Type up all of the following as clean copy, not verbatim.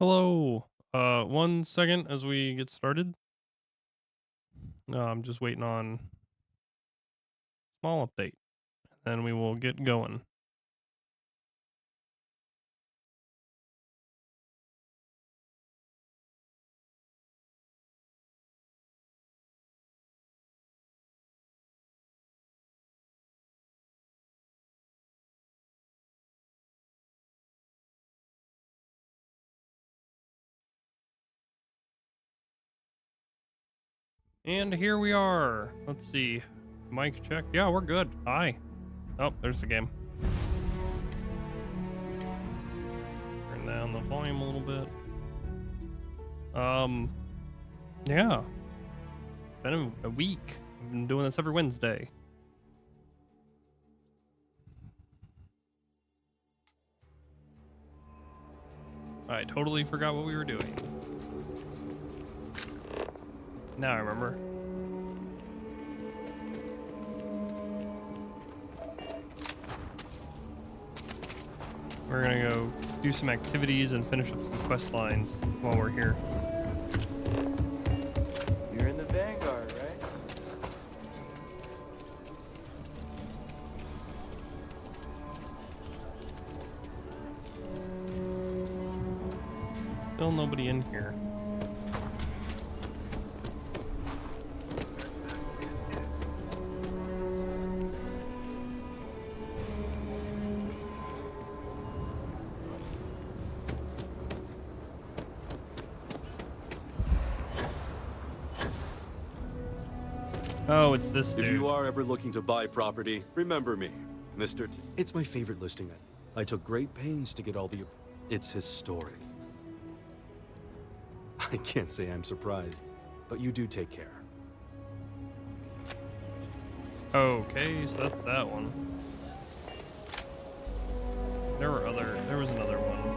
Hello. 1 second as we get started. I'm just waiting on small update, then we will get going. And here we are. Let's see. Mic check. Yeah, we're good. Hi. Oh, there's the game. Turn down the volume a little bit. Yeah. Been a week. I've been doing this every Wednesday. I totally forgot what we were doing. Now I remember. We're gonna go do some activities and finish up some quest lines while we're here. You're in the Vanguard, right? Still nobody in here. Oh, it's this dude. If you are ever looking to buy property, remember me, Mr. T. It's my favorite listing. I took great pains to get all the... It's historic. I can't say I'm surprised, but you do take care. Okay, so that's that one. There was another one.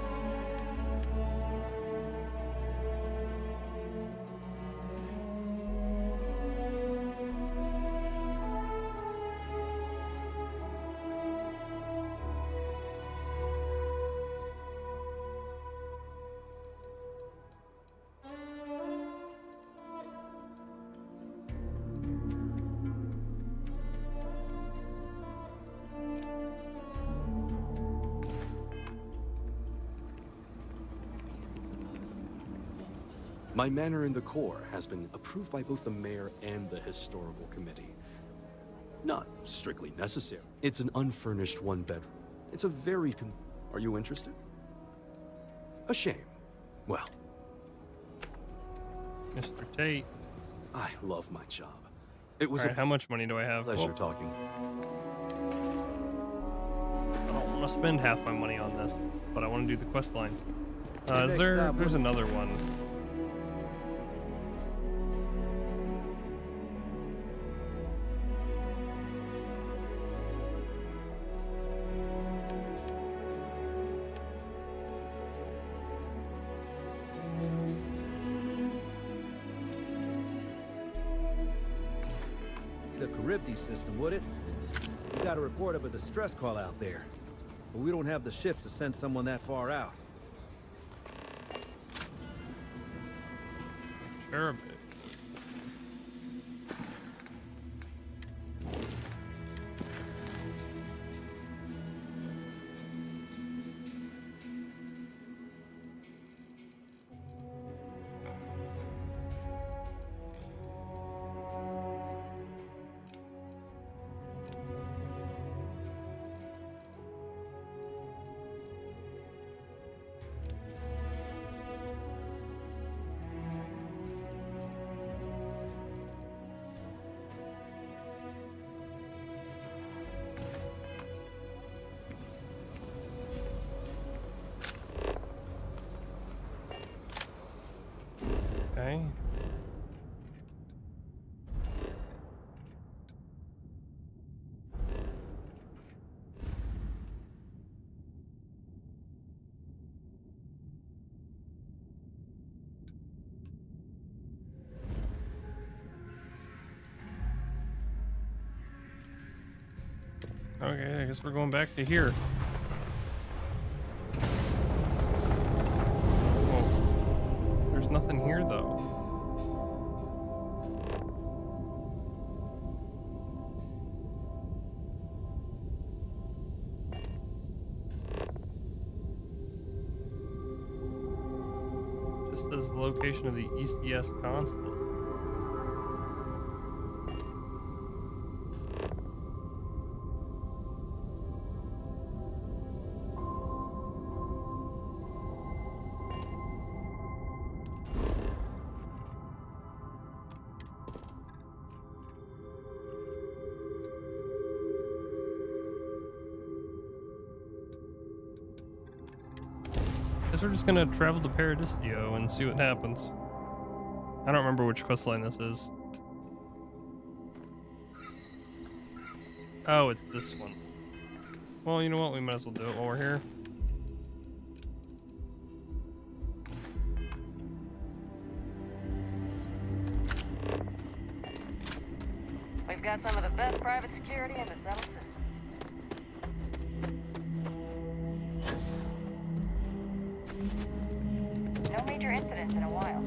My manor in the core has been approved by both the mayor and the historical committee. Not strictly necessary. It's an unfurnished one-bedroom. It's a very Are you interested? A shame. Well, Mr. Tate. I love my job. It was All right, how much money do I have? pleasure talking. I don't want to spend half my money on this, but I want to do the quest line. Next stop, There's another one. The Charybdis system, would it? We got a report of a distress call out there. But we don't have the ships to send someone that far out. Sure a bit. Okay. Okay, I guess we're going back to here. Whoa. There's nothing here though. Just as the location of the ECS console. Guess we're just gonna travel to Paradisio and see what happens. I don't remember which questline this is. Oh, it's this one. Well, you know what? We might as well do it while we're here. We've got some of the best private security in the settled systems. No major incidents in a while.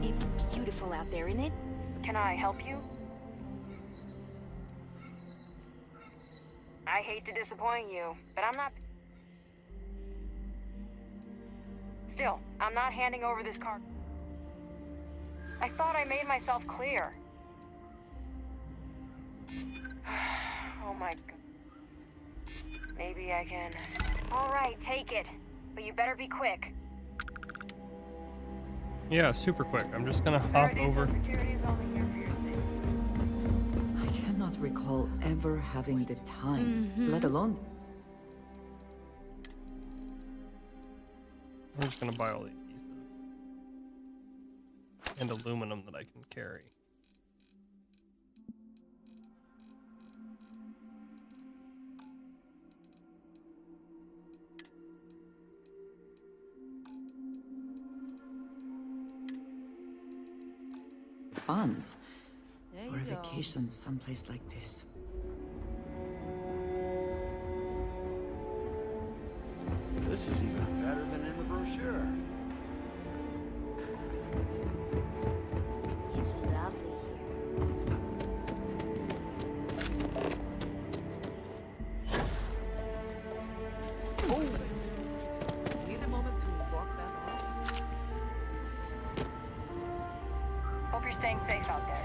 It's beautiful out there, isn't it? Can I help you? I hate to disappoint you, but I'm not... Still, I'm not handing over this card. I thought I made myself clear. Oh my god. Maybe I can... All right, take it. But you better be quick. Yeah, super quick. I'm just gonna hop Paradiso over. Security is only here for your safety. I cannot recall ever having the time, let alone... I'm just gonna buy all the adhesive and aluminum that I can carry. funds There for a you go. vacation someplace like this. This is even better than in the brochure. It's lovely here. Oh! Need a moment to walk that off? Hope you're staying safe out there.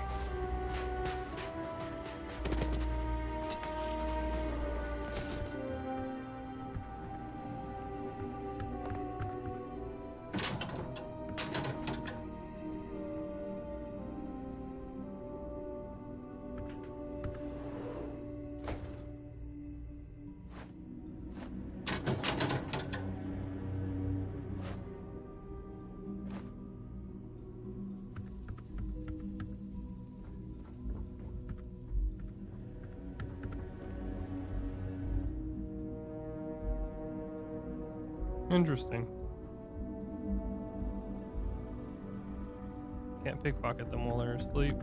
Interesting. Can't pickpocket them while they're asleep.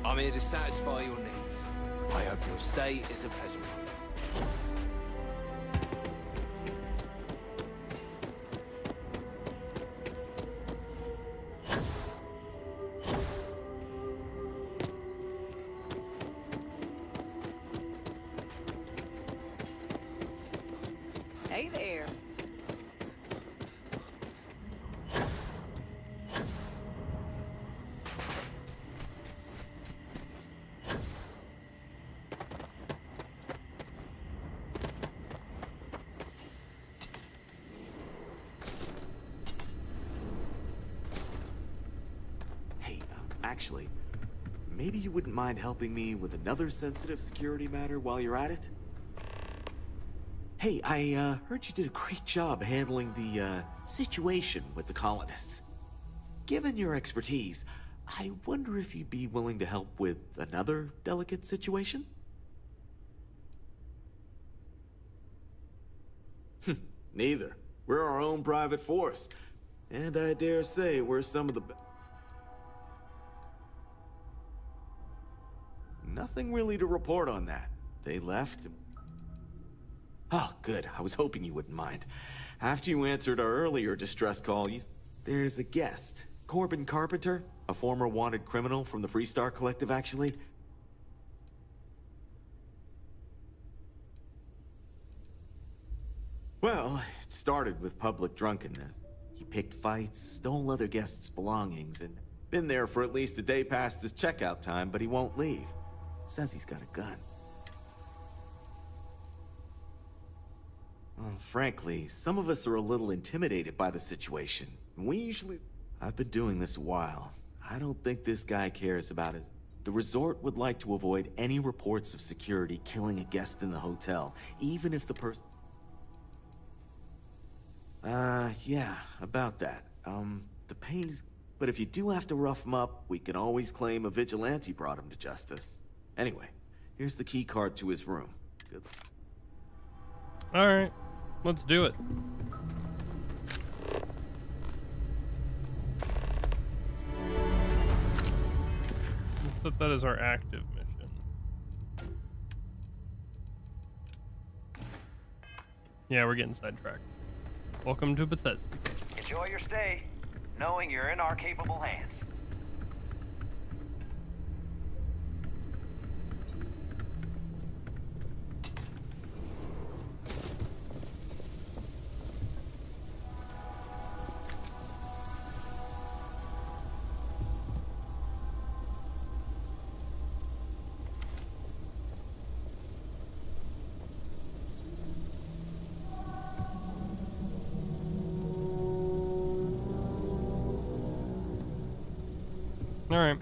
I'm here to satisfy your needs. I hope your stay is a pleasant one. Hey there. Hey, actually, maybe you wouldn't mind helping me with another sensitive security matter while you're at it? Hey, I heard you did a great job handling the situation with the colonists. Given your expertise, I wonder if you'd be willing to help with another delicate situation? Neither. We're our own private force. And I dare say we're some of the Nothing really to report on that. They left. Oh, good. I was hoping you wouldn't mind. After you answered our earlier distress call, there's a guest. Corbin Carpenter, a former wanted criminal from the Freestar Collective, actually. Well, it started with public drunkenness. He picked fights, stole other guests' belongings, and been there for at least a day past his checkout time, but he won't leave. Says he's got a gun. Well, frankly, some of us are a little intimidated by the situation. I've been doing this a while. I don't think this guy cares about his... The resort would like to avoid any reports of security killing a guest in the hotel, even if the person... yeah, about that. The pay's... But if you do have to rough him up, we can always claim a vigilante brought him to justice. Anyway, here's the key card to his room. Good luck. All right, let's do it. Let's set that as our active mission. Yeah, we're getting sidetracked. Welcome to Bethesda. Enjoy your stay, knowing you're in our capable hands. All right.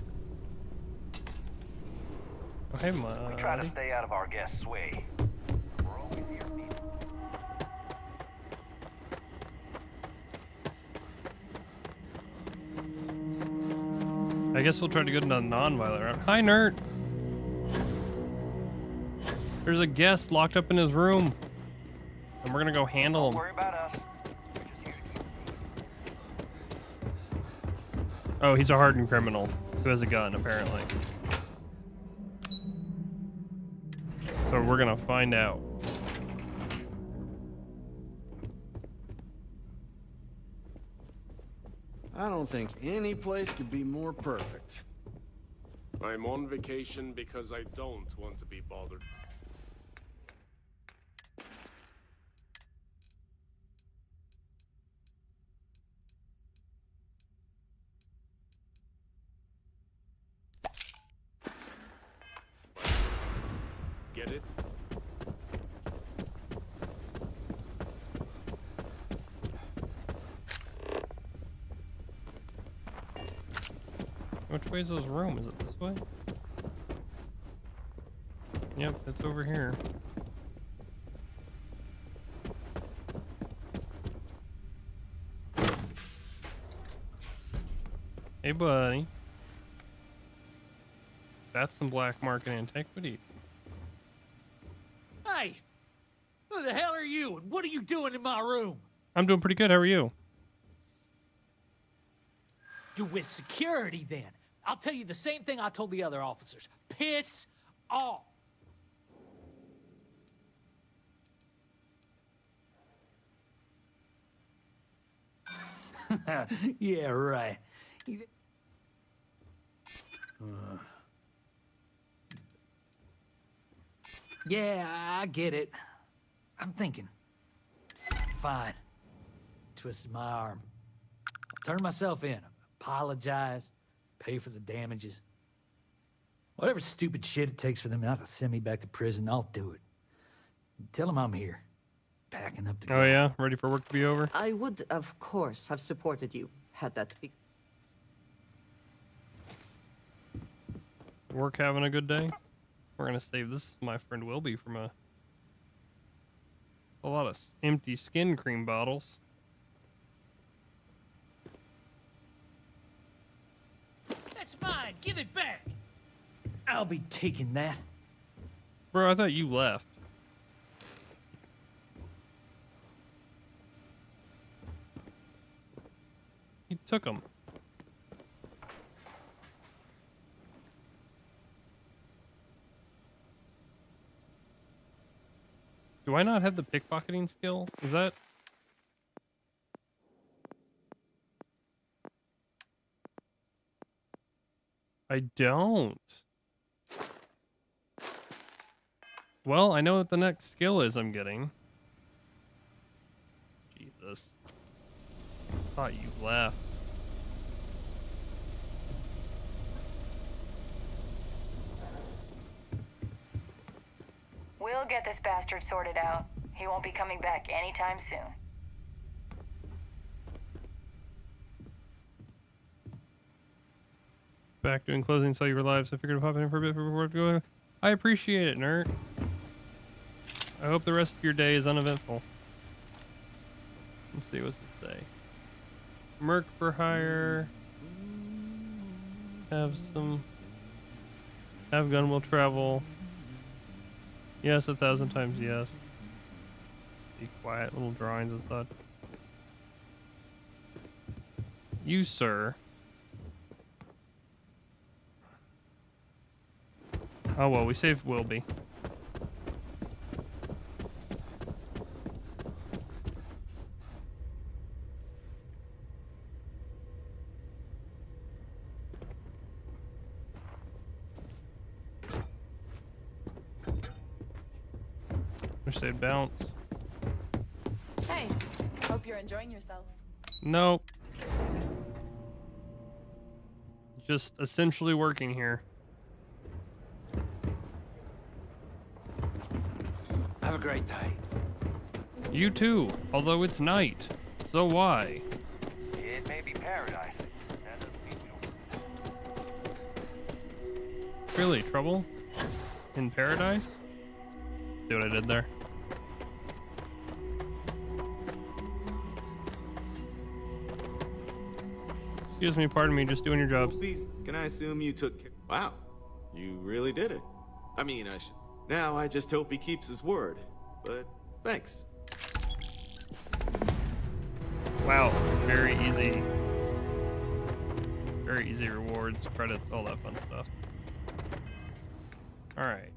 Oh, hey, Ma. We try to stay out of our guests' way. We're always here to meet. I guess we'll try to go to the non-violent route. Hi, Nert. There's a guest locked up in his room, and we're gonna go handle him. Don't worry about us. We're just here to keep... Oh, he's a hardened criminal who has a gun, apparently. So we're gonna find out. I don't think any place could be more perfect. I'm on vacation because I don't want to be bothered. Get it? Which way is his room? Is it this way? Yep, it's over here. Hey, buddy. That's some black market antiquities. Hey! Who the hell are you, and what are you doing in my room? I'm doing pretty good. How are you? You're with security, then. I'll tell you the same thing I told the other officers. Piss off! Yeah, right. Yeah, I get it. I'm thinking. Fine. Twisted my arm. Turned myself in. Apologize. Pay for the damages. Whatever stupid shit it takes for them not to send me back to prison, I'll do it. Tell them I'm here. Packing up to go. Oh, yeah? Ready for work to be over? I would, of course, have supported you had that been. Work having a good day? We're gonna save this, my friend Wilby, from a A lot of empty skin cream bottles. That's mine. Give it back. I'll be taking that. Bro, I thought you left. He took them. Do I not have the pickpocketing skill? Is that... I don't. Well, I know what the next skill is I'm getting. Jesus. Thought you left. We'll get this bastard sorted out. He won't be coming back anytime soon. Back doing closing cellular lives. I figured I'd pop in for a bit before I go. I appreciate it, nerd. I hope the rest of your day is uneventful. Let's see, what's it say? Merc for hire. Have gun will travel. Yes, 1,000 times yes. Be quiet, little drawings and such. You, sir. Oh well, we saved Wilby. Wish they'd bounce. Hey, hope you're enjoying yourself. Nope. Just essentially working here. Have a great day. You too, although it's night. So why? It may be paradise. That doesn't mean we don't. Really, trouble? In paradise? See what I did there? Excuse me, pardon me, just doing your jobs. Can I assume you took care? Wow, you really did it. I mean, now I just hope he keeps his word. But thanks. Wow, very easy. Very easy rewards, credits, all that fun stuff. Alright.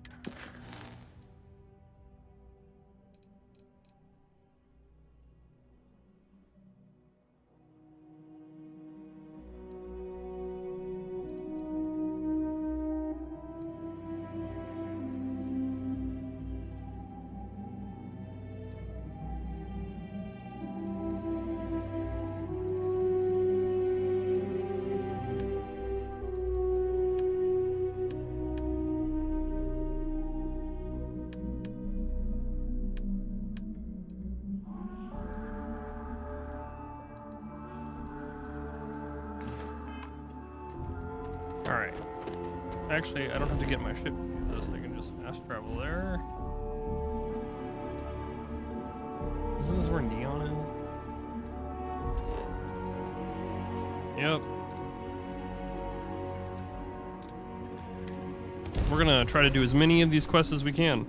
Alright. Actually, I don't have to get my ship for this. I can just fast travel there. Isn't this where Neon is? Yep. We're gonna try to do as many of these quests as we can.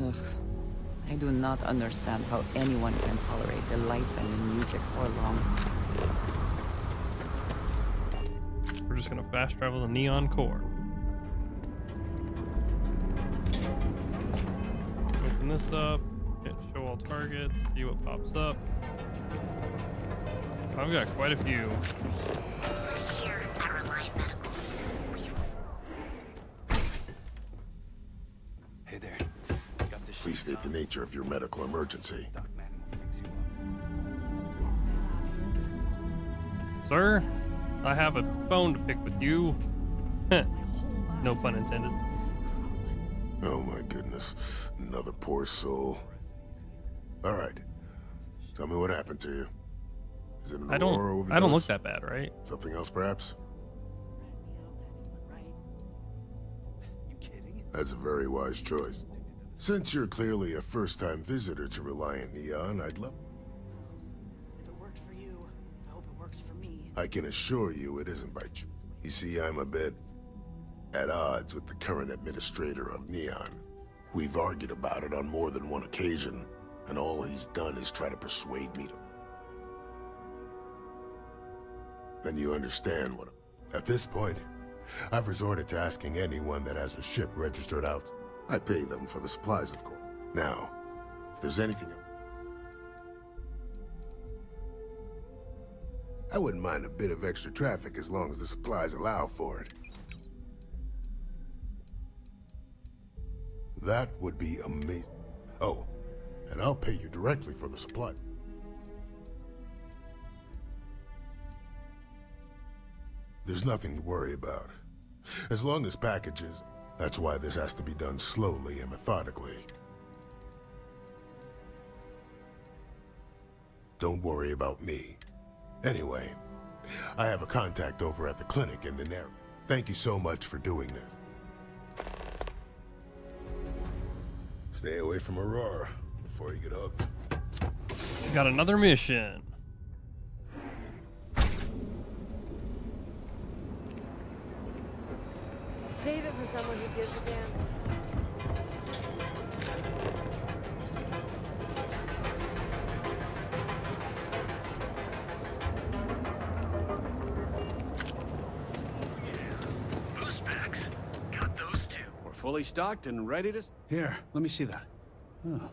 Ugh. I do not understand how anyone can tolerate the lights and the music for long. We're just gonna fast travel the Neon Core. Open this up, hit show all targets, see what pops up. I've got quite a few. Hey there. Got this. Please state the nature of your medical emergency. Doc Manning will fix you up. Sir, I have a bone to pick with you. No pun intended. Oh my goodness. Another poor soul. Alright. Tell me what happened to you. Is it an I Aurora don't look overdose? that bad, right? Something else perhaps? That's a very wise choice. Since you're clearly a first-time visitor to Reliant Neon, I'd love... If it worked for you, I hope it works for me. I can assure you it isn't by choice. You see, I'm a bit... at odds with the current administrator of Neon. We've argued about it on more than one occasion, and all he's done is try to persuade me to... Then you understand what... At this point, I've resorted to asking anyone that has a ship registered out. I pay them for the supplies, of course. Now, if there's anything... I wouldn't mind a bit of extra traffic as long as the supplies allow for it. That would be amazing. Oh, and I'll pay you directly for the supply. There's nothing to worry about. As long as packages... That's why this has to be done slowly and methodically. Don't worry about me. Anyway, I have a contact over at the clinic in the area. Thank you so much for doing this. Stay away from Aurora before you get hooked. Got another mission. Save it for someone who gives a damn. Boost packs. Got those two. We're fully stocked and ready to... Here, let me see that. Oh.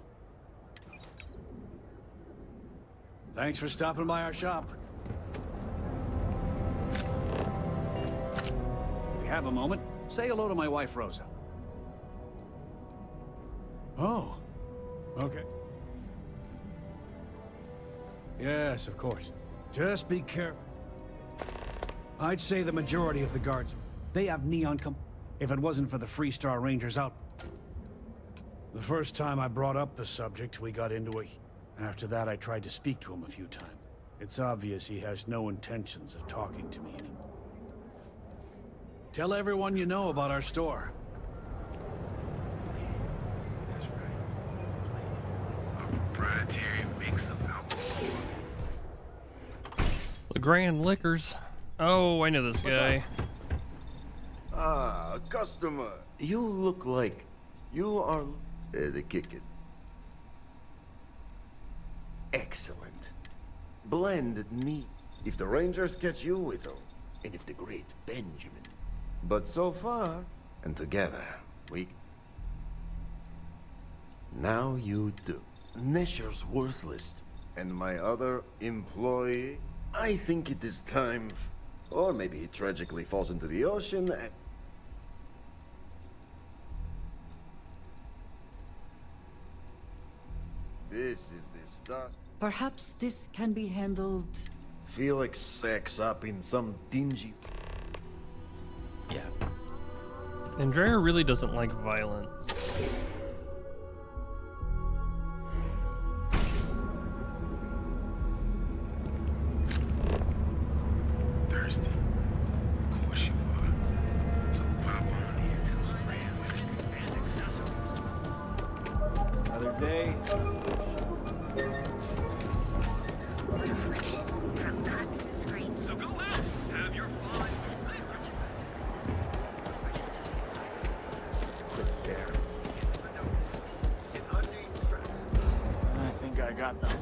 Thanks for stopping by our shop. We have a moment. Say hello to my wife, Rosa. Oh. Okay. Yes, of course. Just be careful. I'd say the majority of the guards, they have neon if it wasn't for the Freestar Rangers out. The first time I brought up the subject, we got into it. After that, I tried to speak to him a few times. It's obvious he has no intentions of talking to me anymore. Tell everyone you know about our store. Proprietary mix of alcohol. LeGrand Liquors. Oh, I know this guy. Ah, customer. You look like you are the kicker. Excellent. Blended neat. If the Rangers catch you with them, and if the great Benjamin. But so far, and together, we... Now you do. Nesher's worthless. And my other employee? I think it is time... Or maybe he tragically falls into the ocean and... This is the start. Perhaps this can be handled... Felix sacks up in some dingy... Yeah. Andrea really doesn't like violence. Thirsty. Of course you are. So pop on in to the brand and accessories. Another day. So go ahead. Have your fun. Quit staring. I think I got them.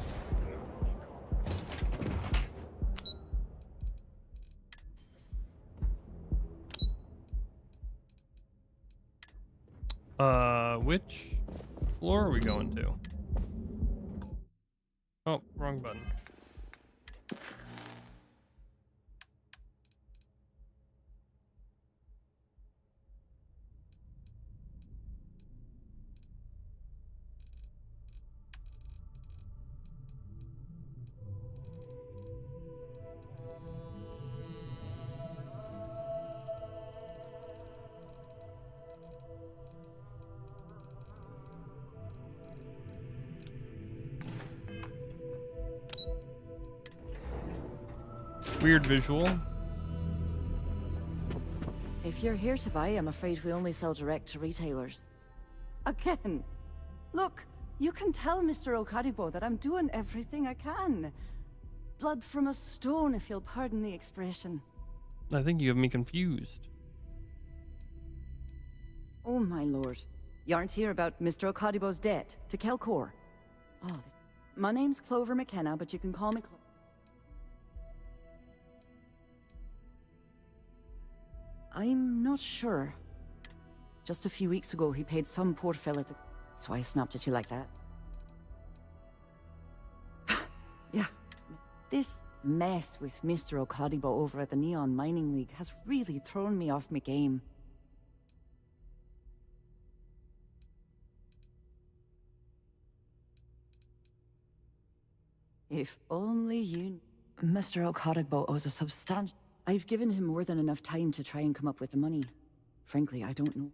Which floor are we going to? Oh, wrong button. Weird visual. If you're here to buy, I'm afraid we only sell direct to retailers. Again. Look, you can tell Mr. Okadibo that I'm doing everything I can. Blood from a stone, if you'll pardon the expression. I think you have me confused. Oh my lord. You aren't here about Mr. Okadibo's debt to Kelcor. My name's Clover McKenna, but you can call me Clover. I'm not sure. Just a few weeks ago, he paid some poor fella to... So I snapped at you like that. Yeah. This mess with Mr. Okadibo over at the Neon Mining League has really thrown me off my game. If only you... Mr. Okadibo owes a substantial... I've given him more than enough time to try and come up with the money. Frankly, I don't know.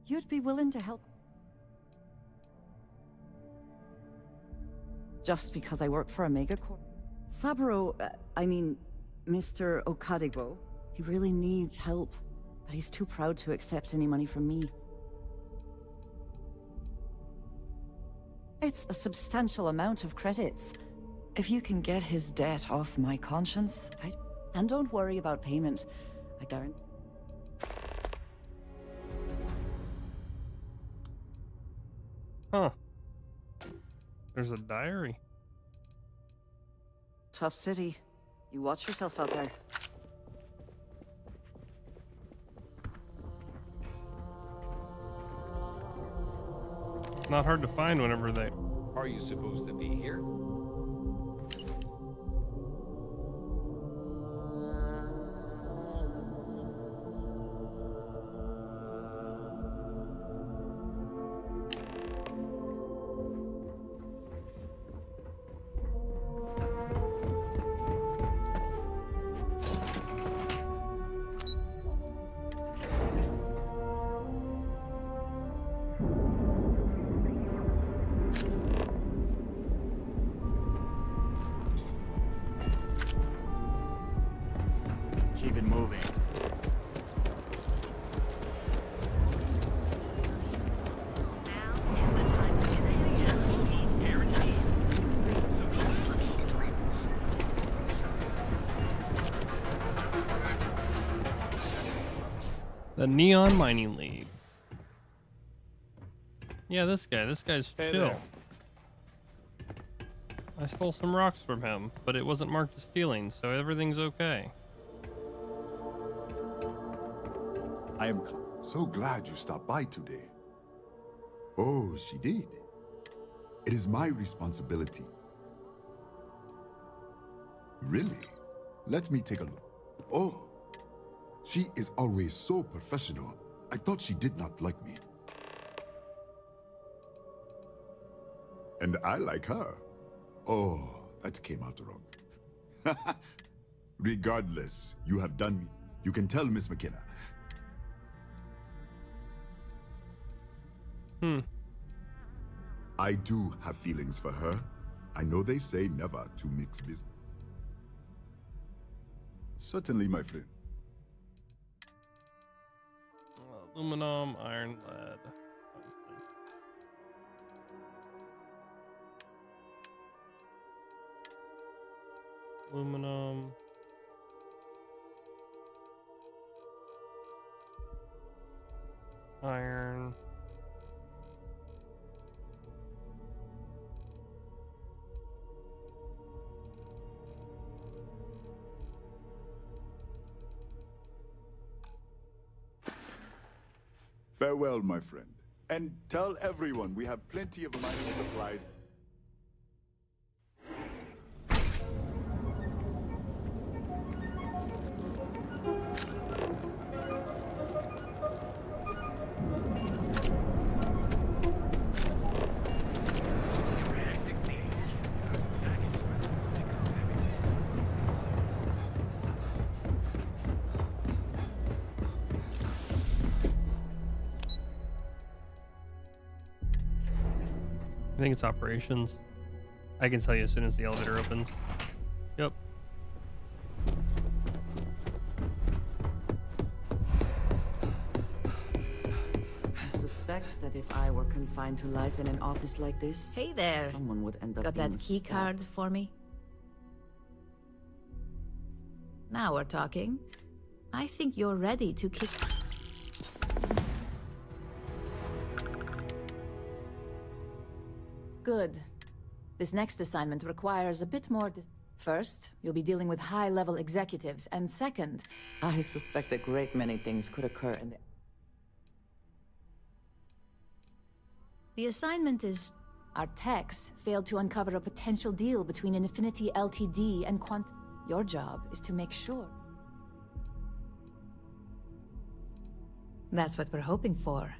You'd be willing to help? Just because I work for a megacorp? Saburo, Mr. Okadibo, he really needs help, but he's too proud to accept any money from me. It's a substantial amount of credits. If you can get his debt off my conscience, And don't worry about payment. I guarantee. Huh. There's a diary. Tough city. You watch yourself out there. Not hard to find whenever they... Are you supposed to be here? Keep it moving. The Neon Mining League. Yeah, this guy's Hey chill. there. I stole some rocks from him, but it wasn't marked as stealing, so everything's okay. I am so glad you stopped by today. Oh, she did. It is my responsibility. Really? Let me take a look. Oh, she is always so professional. I thought she did not like me. And I like her. Oh, that came out wrong. Regardless, you have done me. You can tell Miss McKenna. I do have feelings for her. I know they say never to mix business. Certainly, my friend. Aluminum, iron, lead. Aluminum. Iron. Farewell, my friend. And tell everyone we have plenty of mining supplies. I think it's operations. I can tell you as soon as the elevator opens. Yep. I suspect that if I were confined to life in an office like this, Hey there. someone would end up Got being that key card stabbed. for me? Now we're talking. I think you're ready to kick. Good. This next assignment requires a bit more. First, you'll be dealing with high-level executives, and second, I suspect a great many things could occur in the... The assignment is... our techs failed to uncover a potential deal between Infinity Ltd. and Quantum. Your job is to make sure. That's what we're hoping for.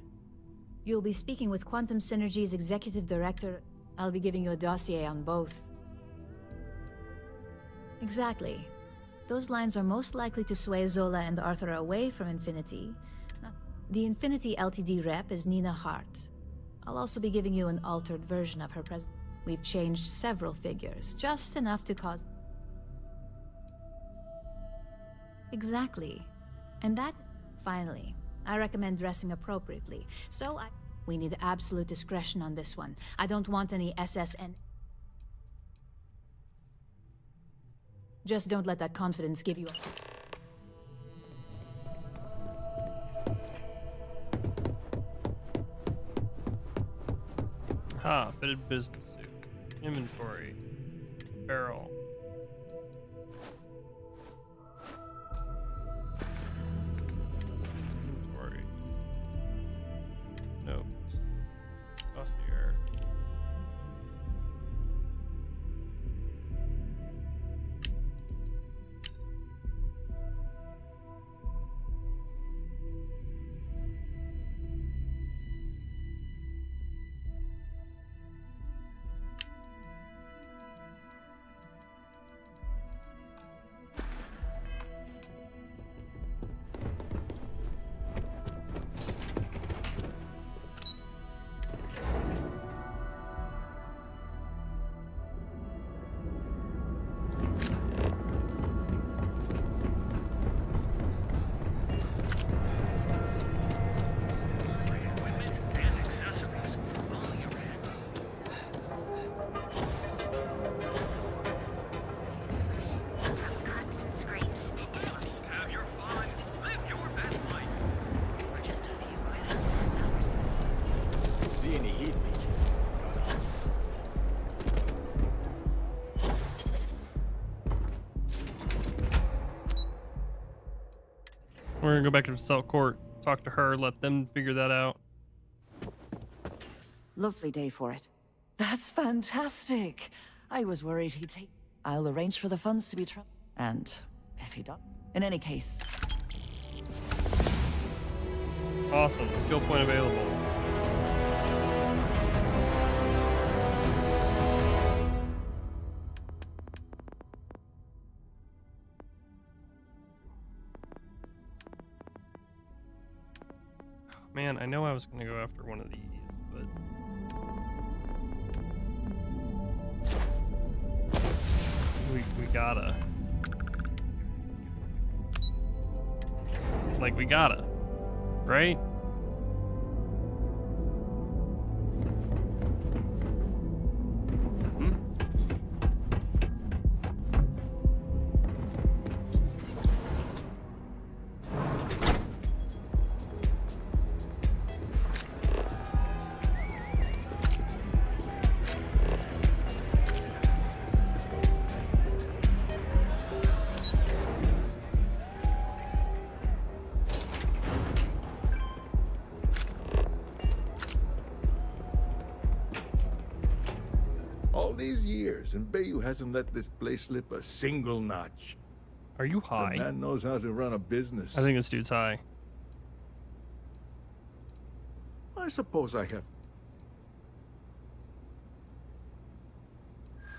You'll be speaking with Quantum Synergy's executive director. I'll be giving you a dossier on both. Exactly. Those lines are most likely to sway Zola and Arthur away from Infinity. The Infinity Ltd. rep is Nina Hart. I'll also be giving you an altered version of her present. We've changed several figures, just enough to cause... Exactly. And that, finally, I recommend dressing appropriately. We need absolute discretion on this one. I don't want any SSN. Just don't let that confidence give you a... Ha, fitted business suit. Inventory. Barrel. Inventory. Notes. Dossier. See any heat leeches? We're gonna go back to Cell Court, talk to her, let them figure that out. Lovely day for it. That's fantastic. I was worried he'd take... I'll arrange for the funds to be and if he does... In any case... Awesome. Skill point available. Man, I know I was gonna go after one of these, but we gotta. Like, we gotta, right? All these years, and Bayou hasn't let this place slip a single notch. Are you high? The man knows how to run a business. I think this dude's high. I suppose I have.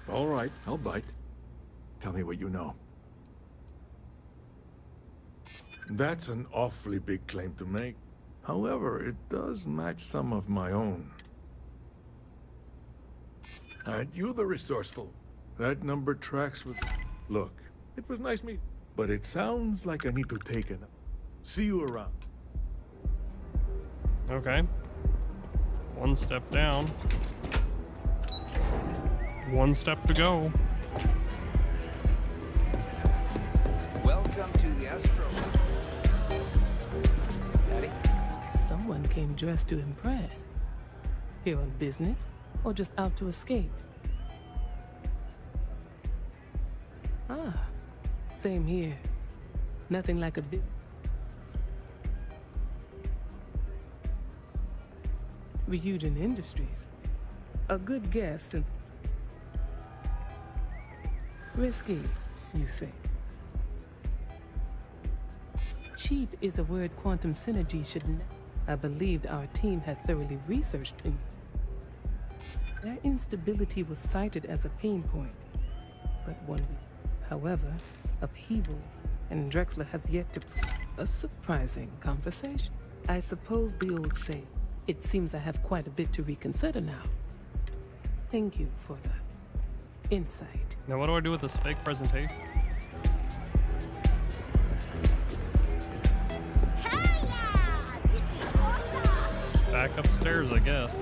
All right, I'll bite. Tell me what you know. That's an awfully big claim to make. However, it does match some of my own. Aren't you the resourceful? That number tracks with... Look, it was nice meeting, but it sounds like I need to take a nap. See you around. Okay. One step down. One step to go. Welcome to the Astro. Daddy? Someone came dressed to impress. Here on business, or just out to escape? Ah, same here. Nothing like a bit. Ryujin Industries. A good guess since... Risky, you say. Cheap is a word quantum synergy should I believed our team had thoroughly researched in. Their instability was cited as a pain point. But one week. However, upheaval, and Drexler has yet to... A surprising conversation. I suppose the old saying, it seems I have quite a bit to reconsider now. Thank you for the insight. Now what do I do with this fake presentation? Hey, yeah! This is awesome! Back upstairs, I guess.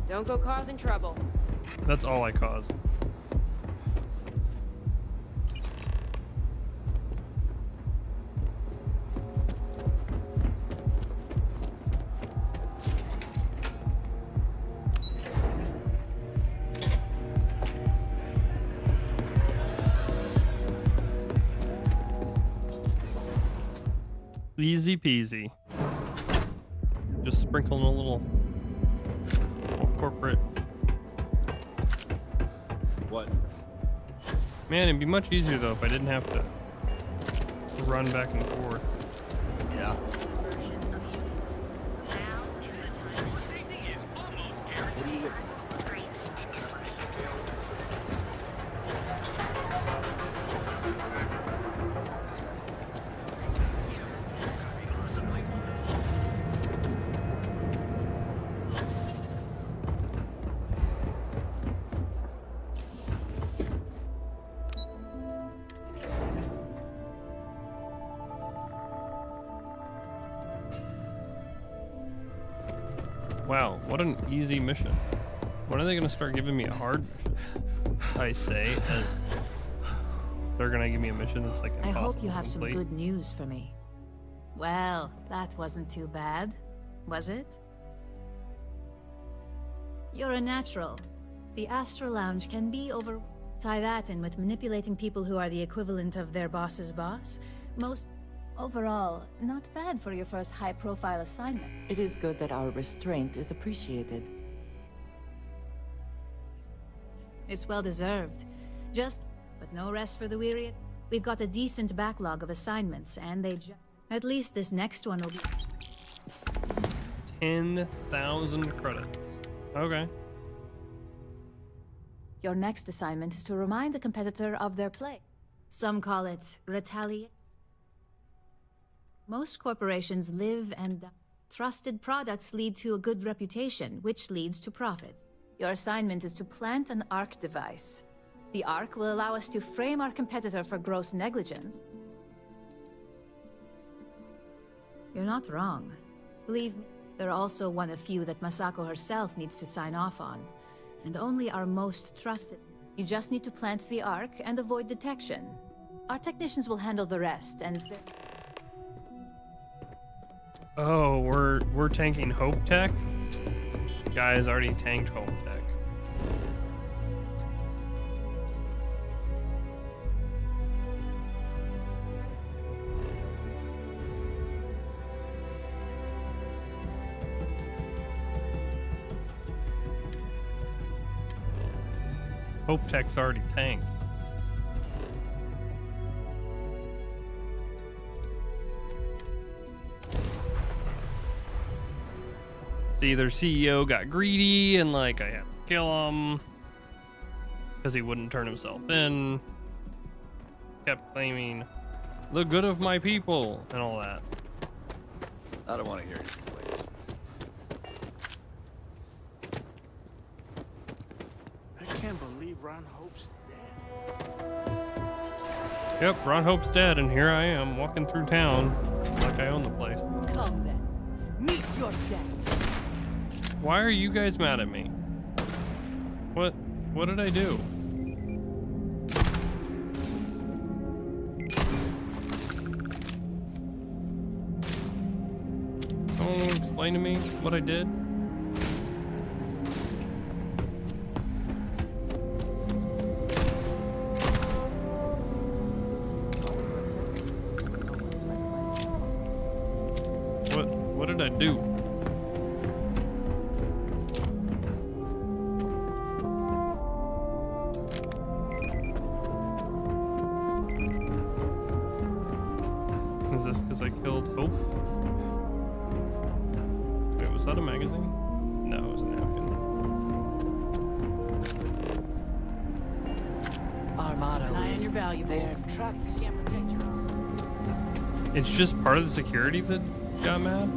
Don't go causing trouble. That's all I cause. Easy peasy. Just sprinkling a little corporate. What? Man, it'd be much easier though if I didn't have to run back and forth. Yeah. Wow, what an easy mission. When are they gonna start giving me a hard mission? I say, as they're gonna give me a mission that's like I impossible hope you have to some complete. good news for me. Well, that wasn't too bad, was it? You're a natural. The Astro Lounge can be over... Tie that in with manipulating people who are the equivalent of their boss's boss. Overall, not bad for your first high-profile assignment. It is good that our restraint is appreciated. It's well-deserved. But no rest for the weary. We've got a decent backlog of assignments, and at least this next one will be... 10,000 credits. Okay. Your next assignment is to remind the competitor of their play. Some call it retaliate. Most corporations live and die. Trusted products lead to a good reputation, which leads to profits. Your assignment is to plant an ARC device. The ARC will allow us to frame our competitor for gross negligence. You're not wrong. Believe me, they're also one of few that Masako herself needs to sign off on. And only our most trusted. You just need to plant the ARC and avoid detection. Our technicians will handle the rest, and... Oh, we're tanking Hope Tech? Guys already tanked Hope Tech. Hope Tech's already tanked. See, their CEO got greedy and like I had to kill him because he wouldn't turn himself in. Kept claiming the good of my people and all that. I don't want to hear it. Ron Hope's dead. Yep, Ron Hope's dead, and here I am walking through town like I own the place. Come then. Meet your death. Why are you guys mad at me? What did I do? Someone will explain to me what I did? What did I do? Is this because I killed Hope? Wait, was that a magazine? No, it was a napkin. Our motto is Your valuables. there. Trucks. Can't protect your own. It's just part of the security that got mad?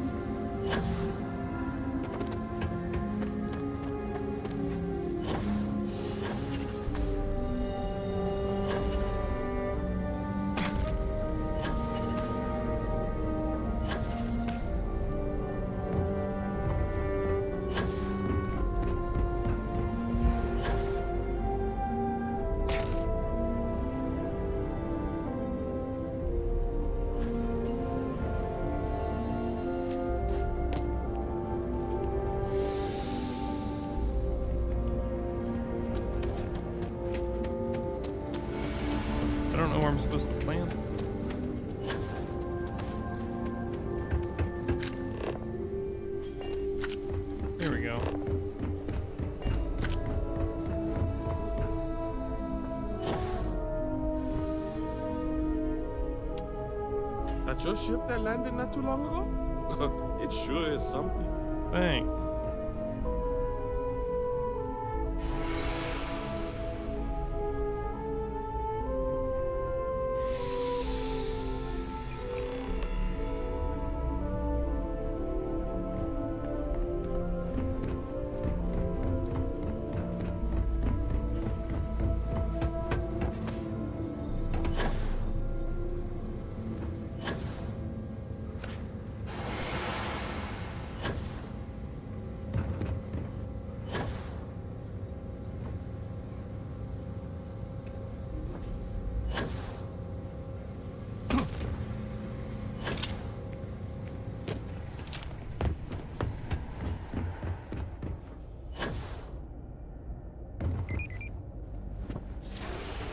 I don't know where I'm supposed to plant. There we go. That your ship that landed not too long ago? It sure is something. Thanks.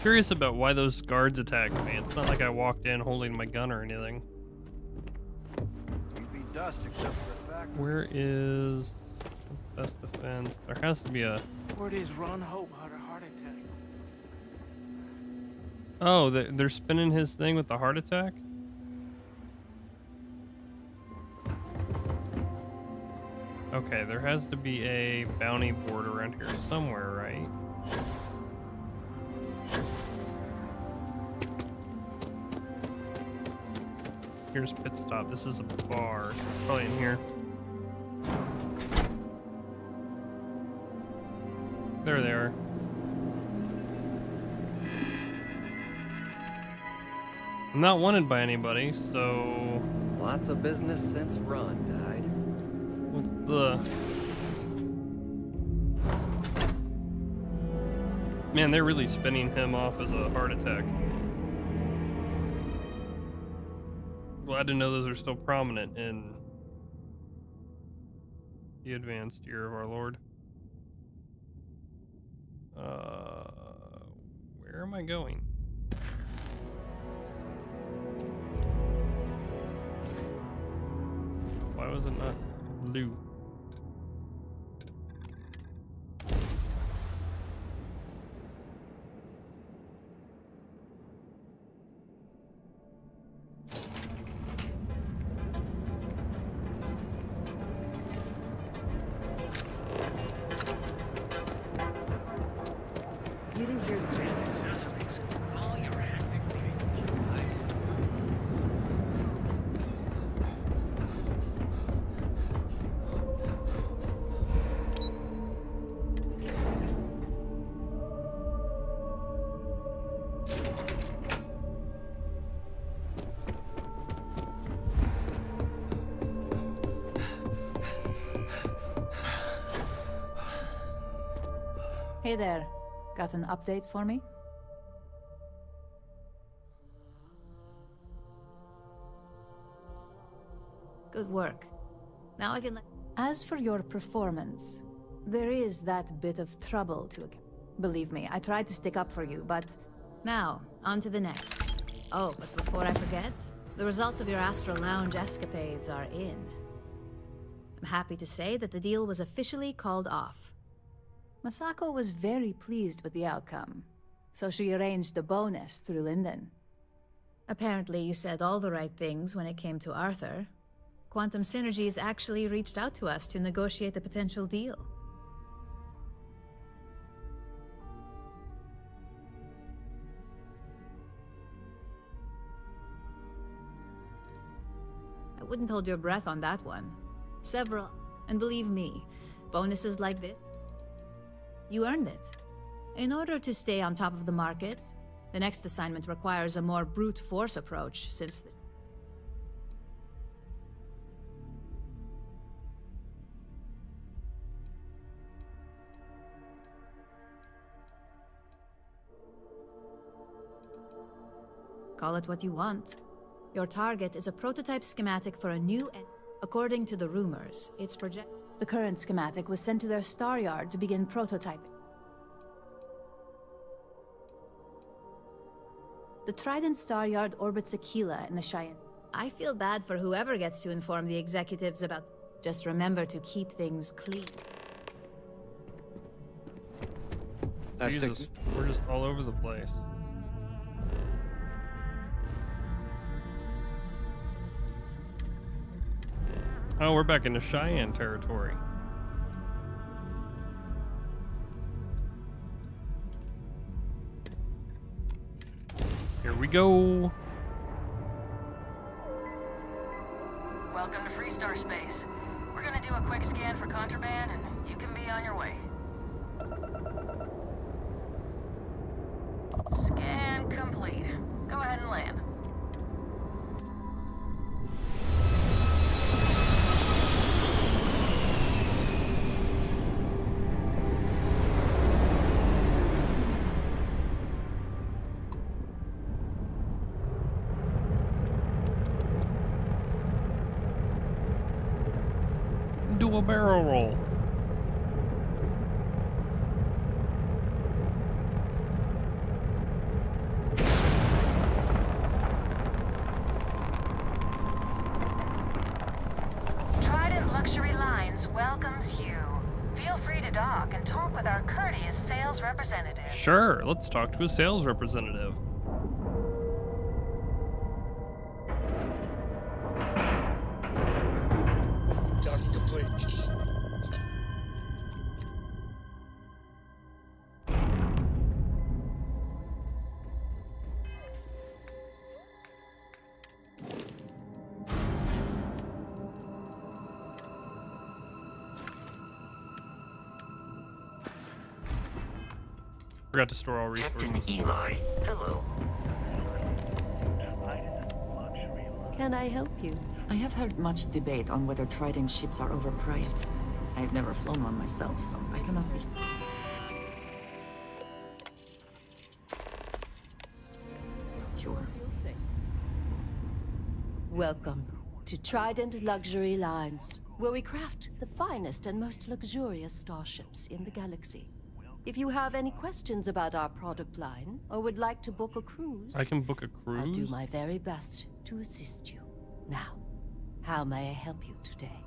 Curious about why those guards attacked me. It's not like I walked in holding my gun or anything. You'd be dust except for the fact. Where is the best defense? There has to be a... Word is Ron Hope had a heart attack. Oh, they're spinning his thing with the heart attack? Okay, there has to be a bounty board around here somewhere, right? Here's pit stop. This is a bar. So it's probably in here. There they are. I'm not wanted by anybody, so... Lots of business since Ron died. What's the... Man, they're really spinning him off as a heart attack. Glad to know those are still prominent in the advanced year of our Lord. Where am I going? Why was it not blue? You didn't hear this, right? Hey there. Got an update for me? Good work. Now I can As for your performance, there is that bit of trouble to account. Believe me, I tried to stick up for you, but... Now, on to the next. Oh, but before I forget, the results of your Astral Lounge escapades are in. I'm happy to say that the deal was officially called off. Masako was very pleased with the outcome, so she arranged the bonus through Linden. Apparently, you said all the right things when it came to Arthur. Quantum Synergies actually reached out to us to negotiate the potential deal. I wouldn't hold your breath on that one. Several, and believe me, bonuses like this, you earned it. In order to stay on top of the market, the next assignment requires a more brute force approach, since call it what you want. Your target is a prototype schematic for a new according to the rumors, it's The current schematic was sent to their star yard to begin prototyping. The Trident star yard orbits Aquila in the Cheyenne. I feel bad for whoever gets to inform the executives about... Just remember to keep things clean. Jesus, we're just all over the place. Oh, we're back into Cheyenne territory. Here we go. Welcome to Freestar Space. We're gonna do a quick scan for contraband, and you can be on your way. Scan complete. Go ahead and land. Do a barrel roll. Trident Luxury Lines welcomes you. Feel free to dock and talk with our courteous sales representative. Sure, let's talk to a sales representative. Docking complete. Forgot to store all resources. Eli, hello. Can I help you? I have heard much debate on whether Trident ships are overpriced. I've never flown one myself, so I cannot be... Sure. Welcome to Trident Luxury Lines, where we craft the finest and most luxurious starships in the galaxy. If you have any questions about our product line, or would like to book a cruise... I can book a cruise? I'll do my very best to assist you. Now, how may I help you today?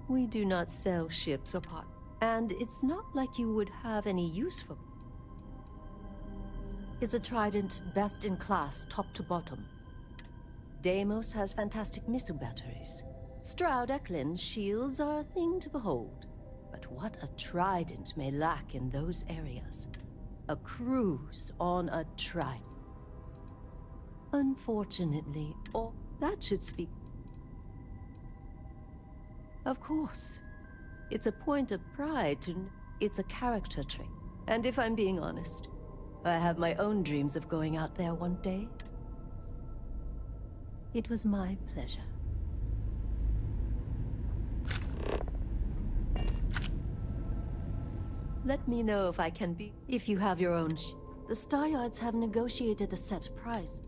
We do not sell ships or parts, and it's not like you would have any use for... It's a Trident best in class, top to bottom. Deimos has fantastic missile batteries. Stroud Eklund's shields are a thing to behold. But what a Trident may lack in those areas. A cruise on a Trident. Unfortunately, or that should speak... Of course. It's a point of pride to... It's a character trait. And if I'm being honest, I have my own dreams of going out there one day. It was my pleasure. Let me know if I can be... If you have your own The Steyards have negotiated a set price.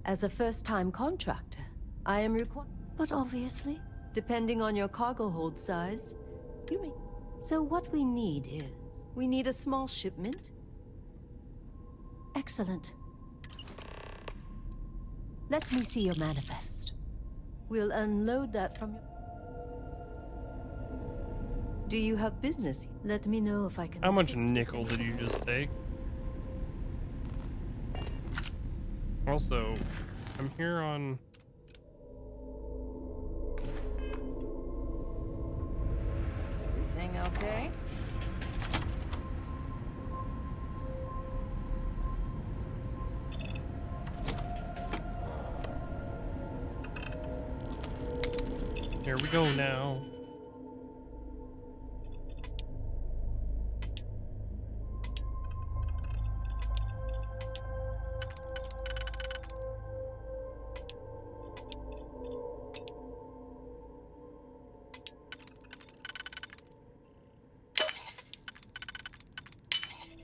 As a first-time contractor, I am required... But obviously, depending on your cargo hold size, you may... So what we need is... We need a small shipment. Excellent. Let me see your manifest. We'll unload that from your... Do you have business? Let me know if I can... How much nickel did you just take? Also, I'm here on... Everything okay? Here we go now.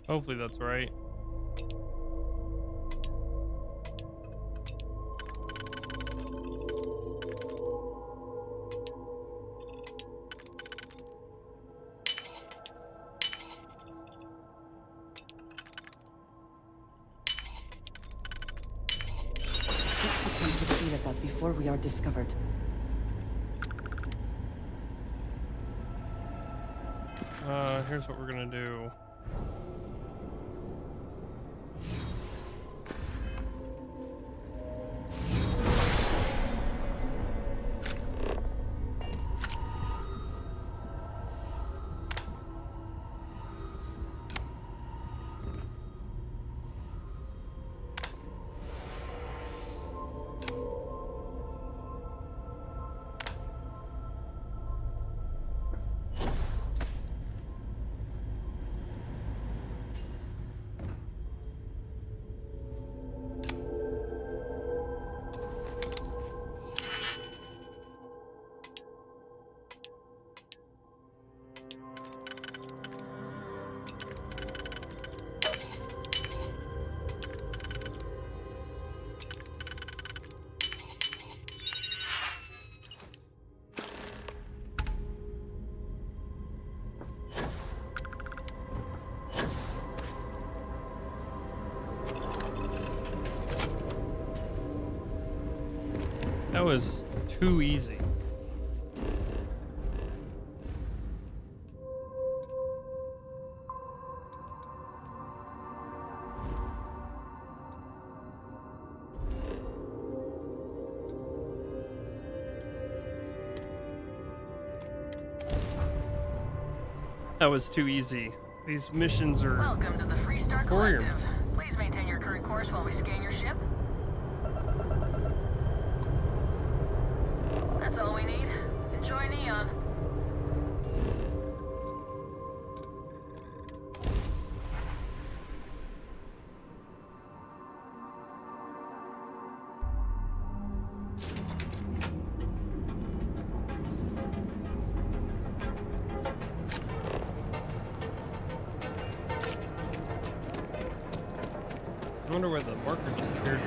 Hopefully that's right. We can succeed at that before we are discovered. Here's what we're gonna do. That was too easy. That was too easy. These missions are... Welcome to the Freestar Courier. Collective. Please maintain your current course while we scan your ship. That's all we need. Enjoy Neon. I wonder where the marker disappeared.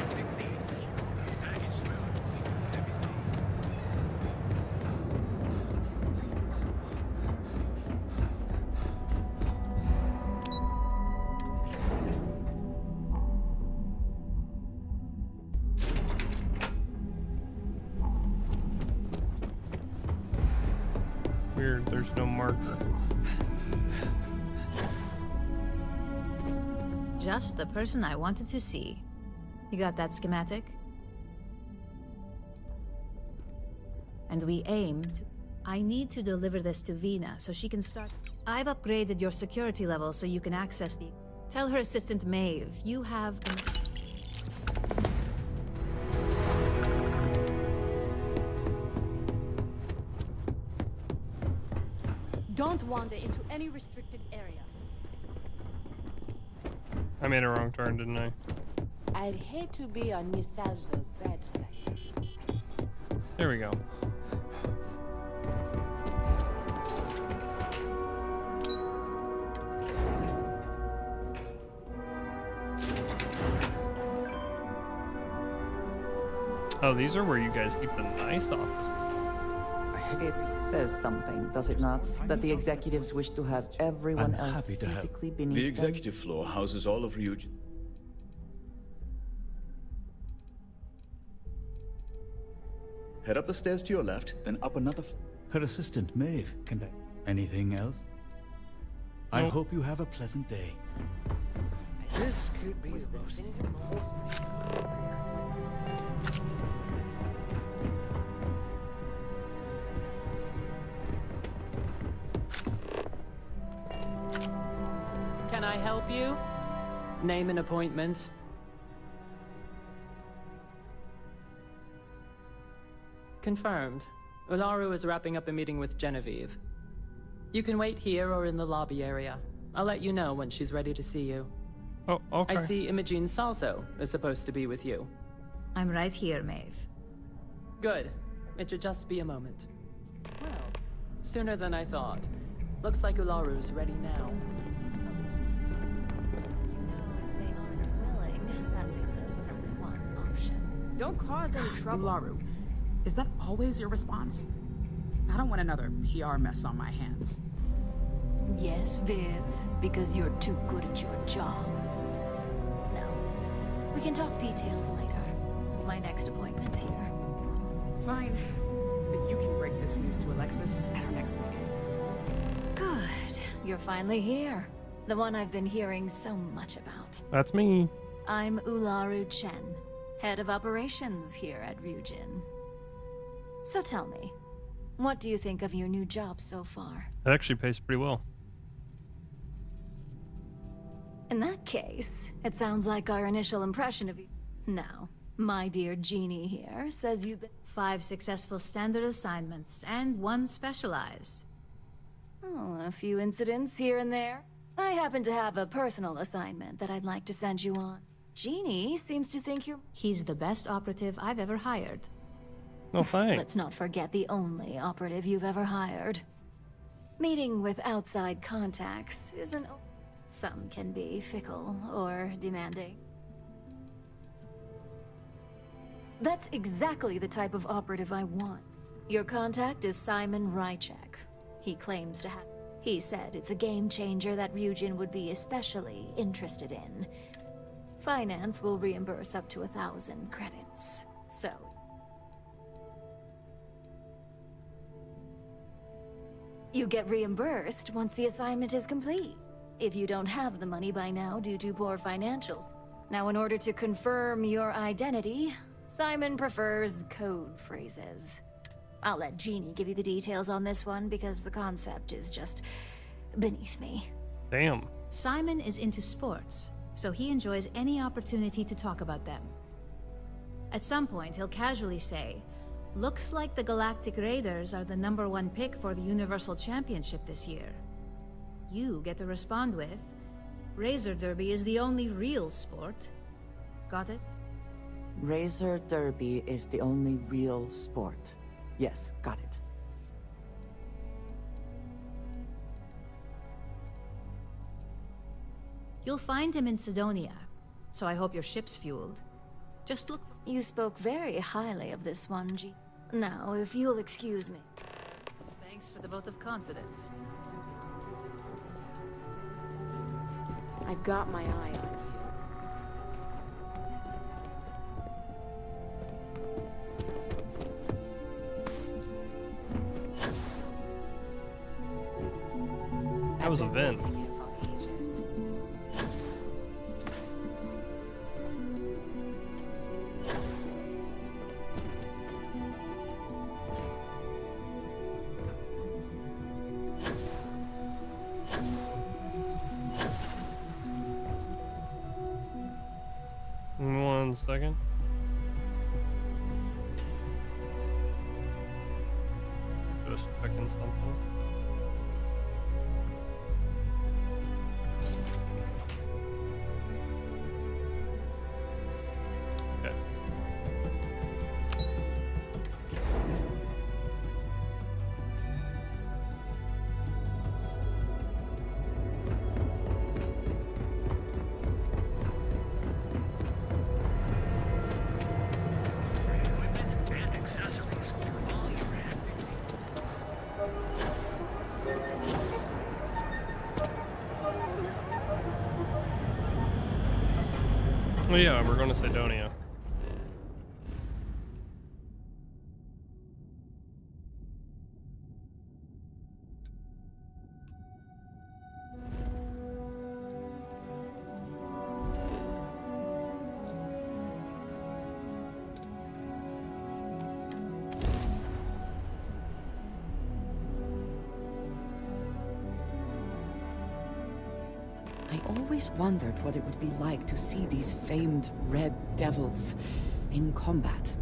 Weird, there's no marker. Just the person I wanted to see. You got that schematic? And we aim to... I need to deliver this to Vina so she can start... I've upgraded your security level so you can access the... Tell her assistant Maeve, you have... Don't wander into any restricted areas. I made a wrong turn, didn't I? I'd hate to be on Miss Salzo's bad side. There we go. Oh, these are where you guys keep the nice offices. It says something, does it not? That the executives wish to have everyone I'm else happy to help. physically beneath The them? executive floor houses all of Ryujin. Head up the stairs to your left, then up another. Her assistant, Maeve, can that... Anything else? I Nope. hope you have a pleasant day. This could be the most... Can I help you? Name an appointment. Confirmed. Ularu is wrapping up a meeting with Genevieve. You can wait here or in the lobby area. I'll let you know when she's ready to see you. Oh, okay. I see Imogene Salso is supposed to be with you. I'm right here, Maeve. Good. It should just be a moment. Well, sooner than I thought. Looks like Ularu's ready now. That leaves us with only one option. Don't cause any trouble. Ularu, is that always your response? I don't want another PR mess on my hands. Yes, Viv, because you're too good at your job. No, we can talk details later. My next appointment's here. Fine, but you can break this news to Alexis at our next meeting. Good, you're finally here. The one I've been hearing so much about. That's me. I'm Ularu Chen, head of operations here at Ryujin. So tell me, what do you think of your new job so far? It actually pays pretty well. In that case, it sounds like our initial impression of you. Now, my dear Jeannie here says you've been 5 successful standard assignments and 1 specialized. Oh, a few incidents here and there. I happen to have a personal assignment that I'd like to send you on. Jeannie seems to think you're... He's the best operative I've ever hired. Oh, thanks. Let's not forget the only operative you've ever hired. Meeting with outside contacts isn't... Some can be fickle or demanding. That's exactly the type of operative I want. Your contact is Simon Rychek. He claims to have... He said it's a game changer that Ryujin would be especially interested in. Finance will reimburse up to 1,000 credits. So... You get reimbursed once the assignment is complete. If you don't have the money by now due to poor financials. Now, in order to confirm your identity, Simon prefers code phrases. I'll let Jeannie give you the details on this one because the concept is just beneath me. Damn. Simon is into sports, so he enjoys any opportunity to talk about them. At some point, he'll casually say, "Looks like the Galactic Raiders are the #1 pick for the Universal Championship this year." You get to respond with, "Razor Derby is the only real sport." Got it? Razor Derby is the only real sport. Yes, got it. You'll find him in Sidonia, so I hope your ship's fueled. Just look... You spoke very highly of this one, G. Now, if you'll excuse me. Thanks for the vote of confidence. I've got my eye on you. That was a vent. One second. Just checking something. Okay. Oh yeah, we're going to Cydonia. I always wondered what it would be like to see these famed red devils in combat.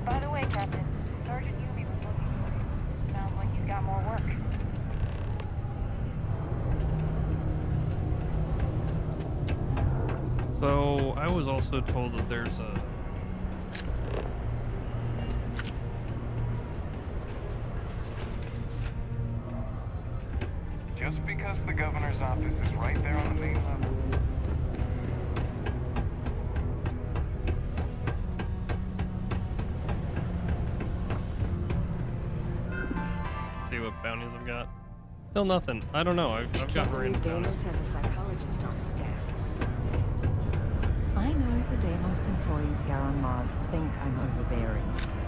By the way, Captain, Sergeant Yubi was looking for you. Sounds like he's got more work. So I was also told that there's a Just because the governor's office is right there on the main level. see what bounties I've got. Still nothing. I don't know. I've got random bounties. Deimos has a psychologist on staff. I know the Deimos employees here on Mars think I'm overbearing.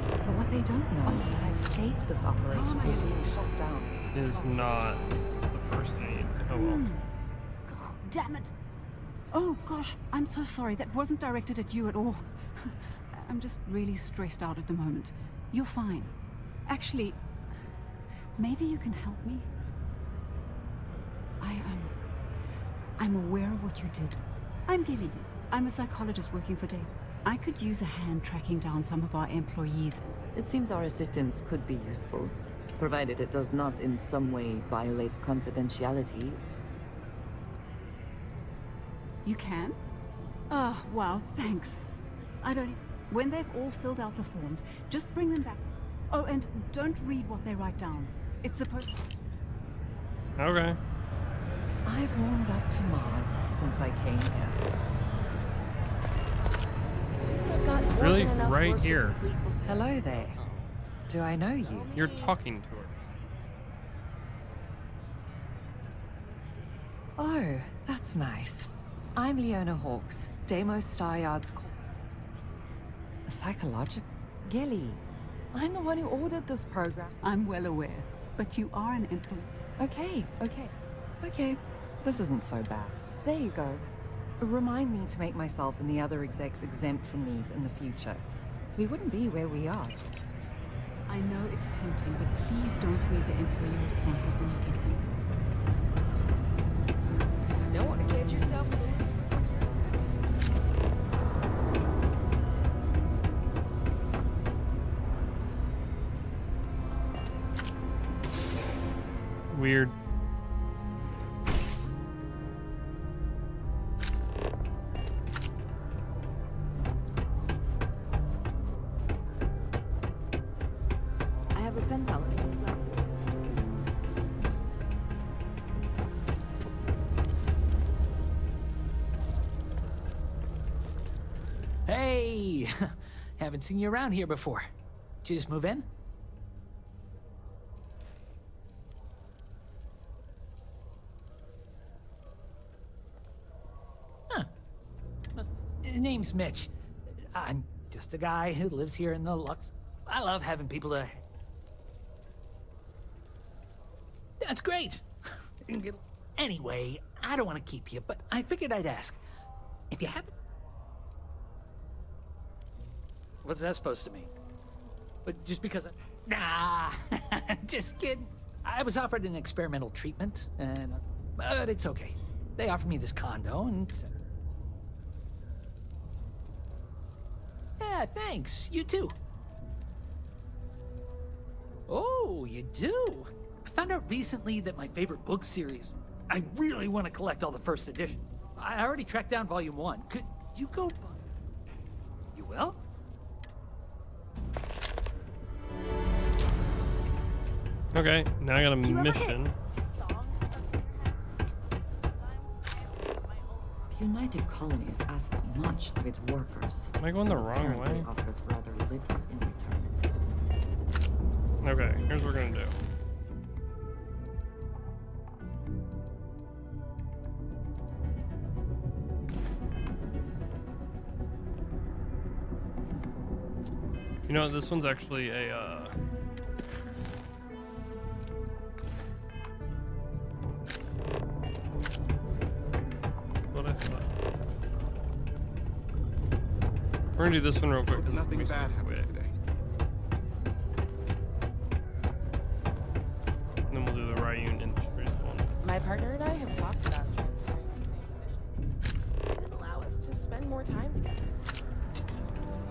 But what they don't know is that I've saved this operation from being shut down. Is not the person I need. Oh well. God damn it. Oh gosh, I'm so sorry. That wasn't directed at you at all. I'm just really stressed out at the moment. You're fine. Actually, maybe you can help me? I'm aware of what you did. I'm Gilly. I'm a psychologist working for Dave. I could use a hand tracking down some of our employees. It seems our assistance could be useful, provided it does not in some way violate confidentiality. You can? Oh, wow, thanks. I don't... When they've all filled out the forms, just bring them back. Oh, and don't read what they write down. It's supposed... Okay. I've warmed up to Mars since I came here. At least I've got more Really? than enough Right work to here. complete before- Hello there. Do I know you? You're talking to her. Oh, that's nice. I'm Leona Hawks, Deimos Staryard's a psychological... Gilly, I'm the one who ordered this program. I'm well aware, but you are an employee. Okay. This isn't so bad. There you go. Remind me to make myself and the other execs exempt from these in the future. We wouldn't be where we are. I know it's tempting, but please don't read the employee responses when you get them. Don't want to kid yourself. Weird. I have a pen pal if you'd like this. Hey! Haven't seen you around here before. Did you just move in? Huh. Name's Mitch. I'm just a guy who lives here in the Lux. I love having people to... That's great! Anyway, I don't want to keep you, but I figured I'd ask. If you happen... What's that supposed to mean? But just because I... Nah, just kidding. I was offered an experimental treatment, and... But it's okay. They offered me this condo, and... Yeah, thanks. You too. Oh, you do? I found out recently that my favorite book series... I really want to collect all the first edition. I already tracked down Volume 1. Could you go... You will? Okay, now I got a mission. The United Colonies asks much of its workers. Am I going the wrong Apparently way? offers rather little in return. Okay, here's what we're gonna do. You know, this one's actually a, what I thought. We're gonna do this one real quick because it's gonna be so quick. And then we'll do the Ryun Industries one. My partner and I have talked about transferring to the same division. It would allow us to spend more time together.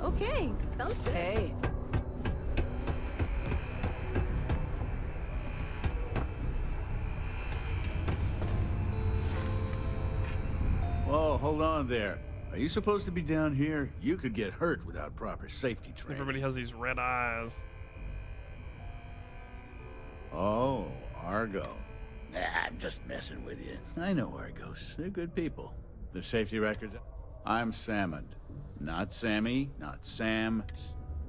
Okay, sounds good. Hey. Whoa, hold on there. Are you supposed to be down here? You could get hurt without proper safety training. Everybody has these red eyes. Oh, Argo. Nah, I'm just messing with you. I know Argos. They're good people. Their safety records... I'm Salmond. Not Sammy, not Sam.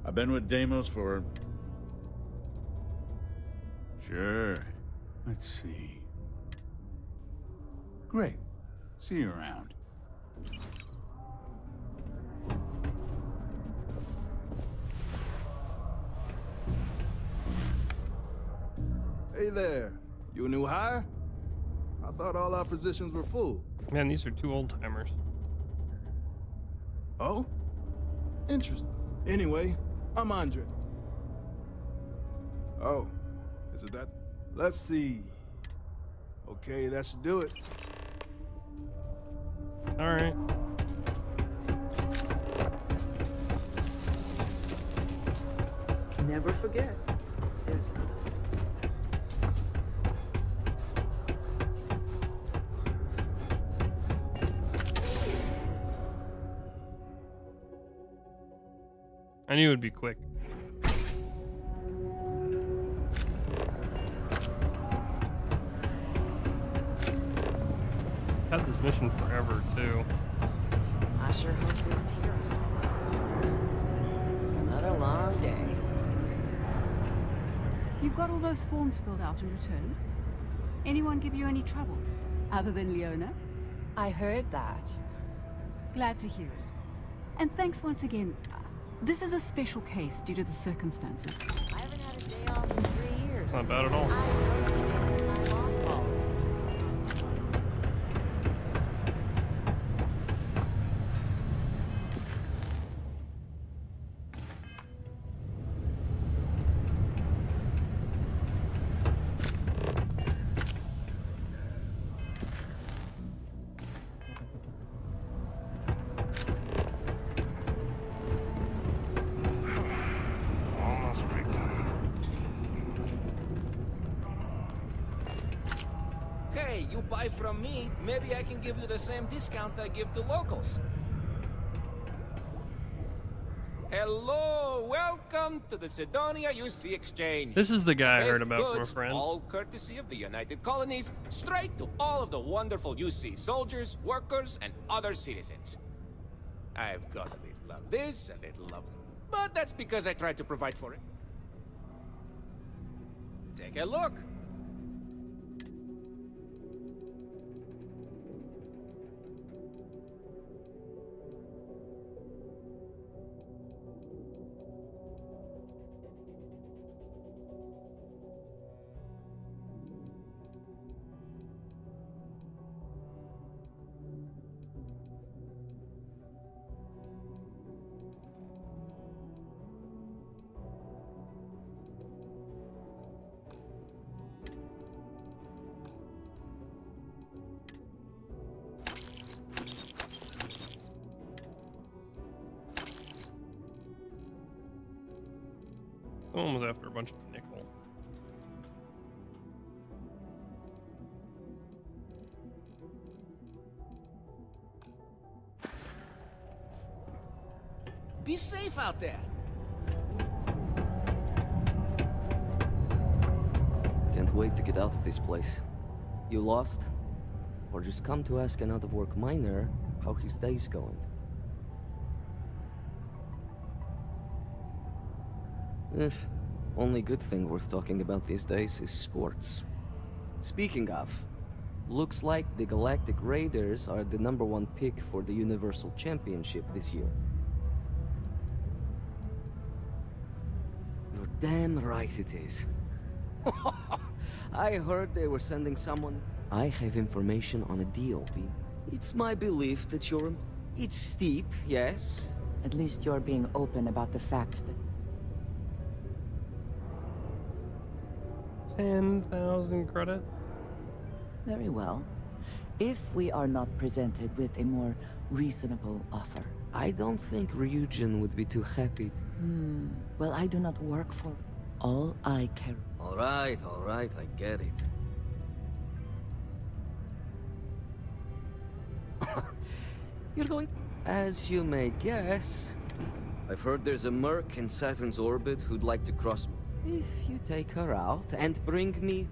I've been with Deimos for... Sure. Let's see. Great. See you around. Hey there. You a new hire? I thought all our positions were full. Man, these are two old timers. Oh? Interesting. Anyway, I'm Andre. Oh, is it that? Let's see. Okay, that should do it. All right. Never forget. There's... I knew it would be quick. Had this mission forever too. I sure hope this hero another long day. You've got all those forms filled out and returned? Anyone give you any trouble? Other than Leona? I heard that. Glad to hear it. And thanks once again. This is a special case due to the circumstances. I haven't had a day off in 3 years. Not bad at all. Hey, you buy from me, maybe I can give you the same discount I give to locals. Hello, welcome to the Sidonia UC Exchange. This is the guy I heard Best about from a goods, friend. all courtesy of the United Colonies, straight to all of the wonderful UC soldiers, workers, and other citizens. I've got a little of this, a little of... But that's because I try to provide for it. Take a look. Someone was after a bunch of nickel. Be safe out there. can't wait to get out of this place. You lost? Or just come to ask an out-of-work miner how his day's going? If only good thing worth talking about these days is sports. Speaking of, looks like the Galactic Raiders are the #1 pick for the Universal Championship this year. You're damn right it is. I heard they were sending someone. I have information on a deal, B. It's my belief that you're... It's steep, yes. At least you're being open about the fact that 10,000 credits. very well. If we are not presented with a more reasonable offer. I don't think Ryujin would be too happy. Well, I do not work for all I care. All right, I get it. You're going... As you may guess, I've heard there's a merc in Saturn's orbit who'd like to cross... If you take her out and bring me...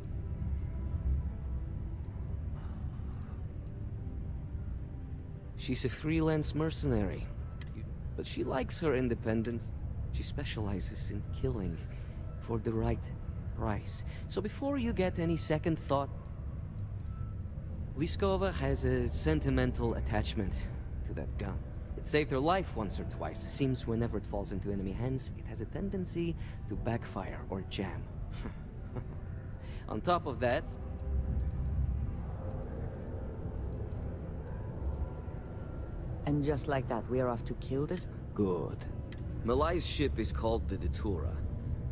She's a freelance mercenary, but she likes her independence. She specializes in killing for the right price. So before you get any second thought, Liskova has a sentimental attachment to that gun. It saved her life once or twice. Seems whenever it falls into enemy hands, it has a tendency to backfire or jam. On top of that... And just like that, we are off to kill this... Good. Malai's ship is called the Datura.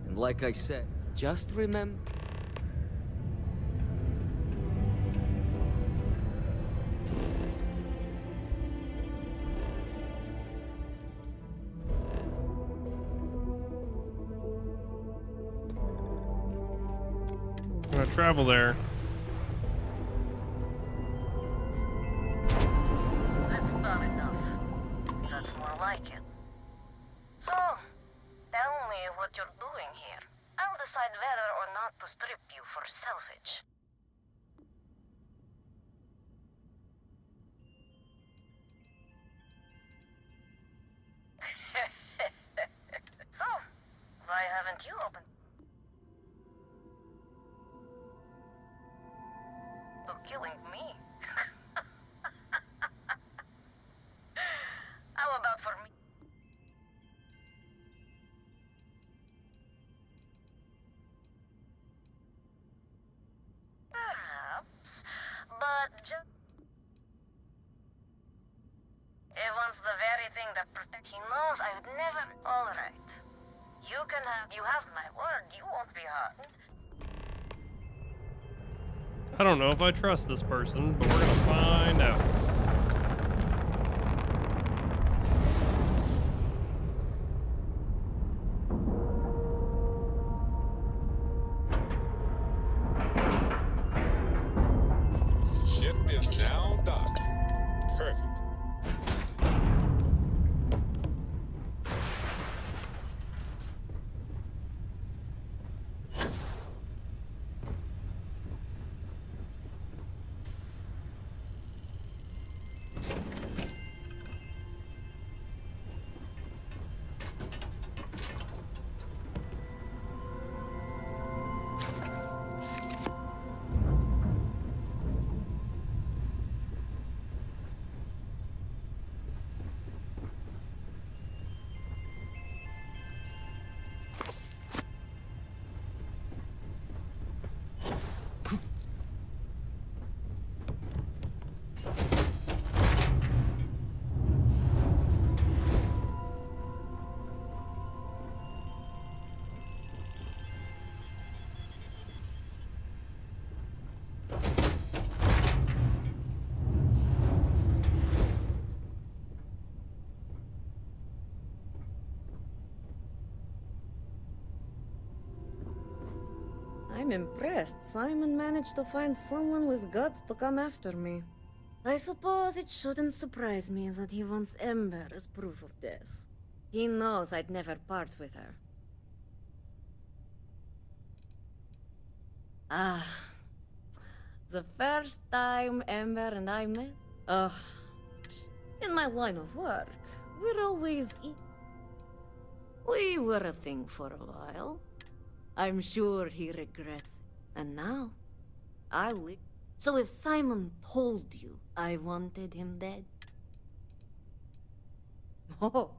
And like I said, just remember... I'm gonna travel there. That's about enough. That's more like it. So, tell me what you're doing here. I'll decide whether or not to strip you for salvage. So, why haven't you opened? To killing me? How about for me? Perhaps, but just... He wants the very thing that protects... He knows I would never... Alright. You have my word, you won't be harmed. I don't know if I trust this person, but we're gonna find out. Ship is now docked. Perfect. I'm impressed. Simon managed to find someone with guts to come after me. I suppose it shouldn't surprise me that he wants Ember as proof of this. He knows I'd never part with her. Ah, the first time Ember and I met. In my line of work, we're always we were a thing for a while. I'm sure he regrets it. And now, I live. So if Simon told you I wanted him dead... Oh,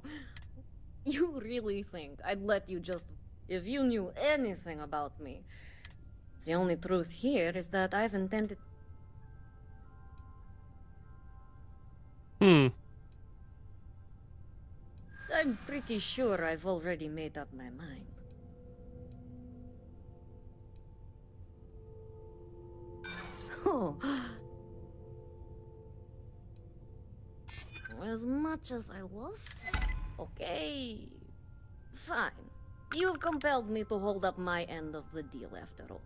you really think I'd let you just... If you knew anything about me... The only truth here is that I've intended... I'm pretty sure I've already made up my mind. Oh. As much as I love... Okay... Fine. You've compelled me to hold up my end of the deal after all.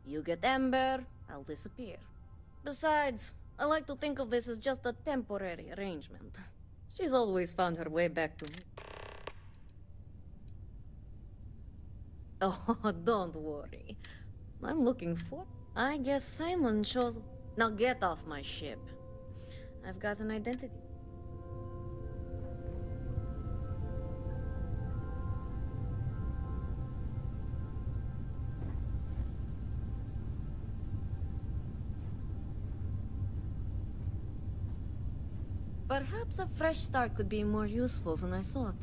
You get Ember, I'll disappear. Besides, I like to think of this as just a temporary arrangement. She's always found her way back to me. Oh, don't worry. I'm looking for... I guess Simon shows... Now get off my ship. I've got an identity. Perhaps a fresh start could be more useful than I thought.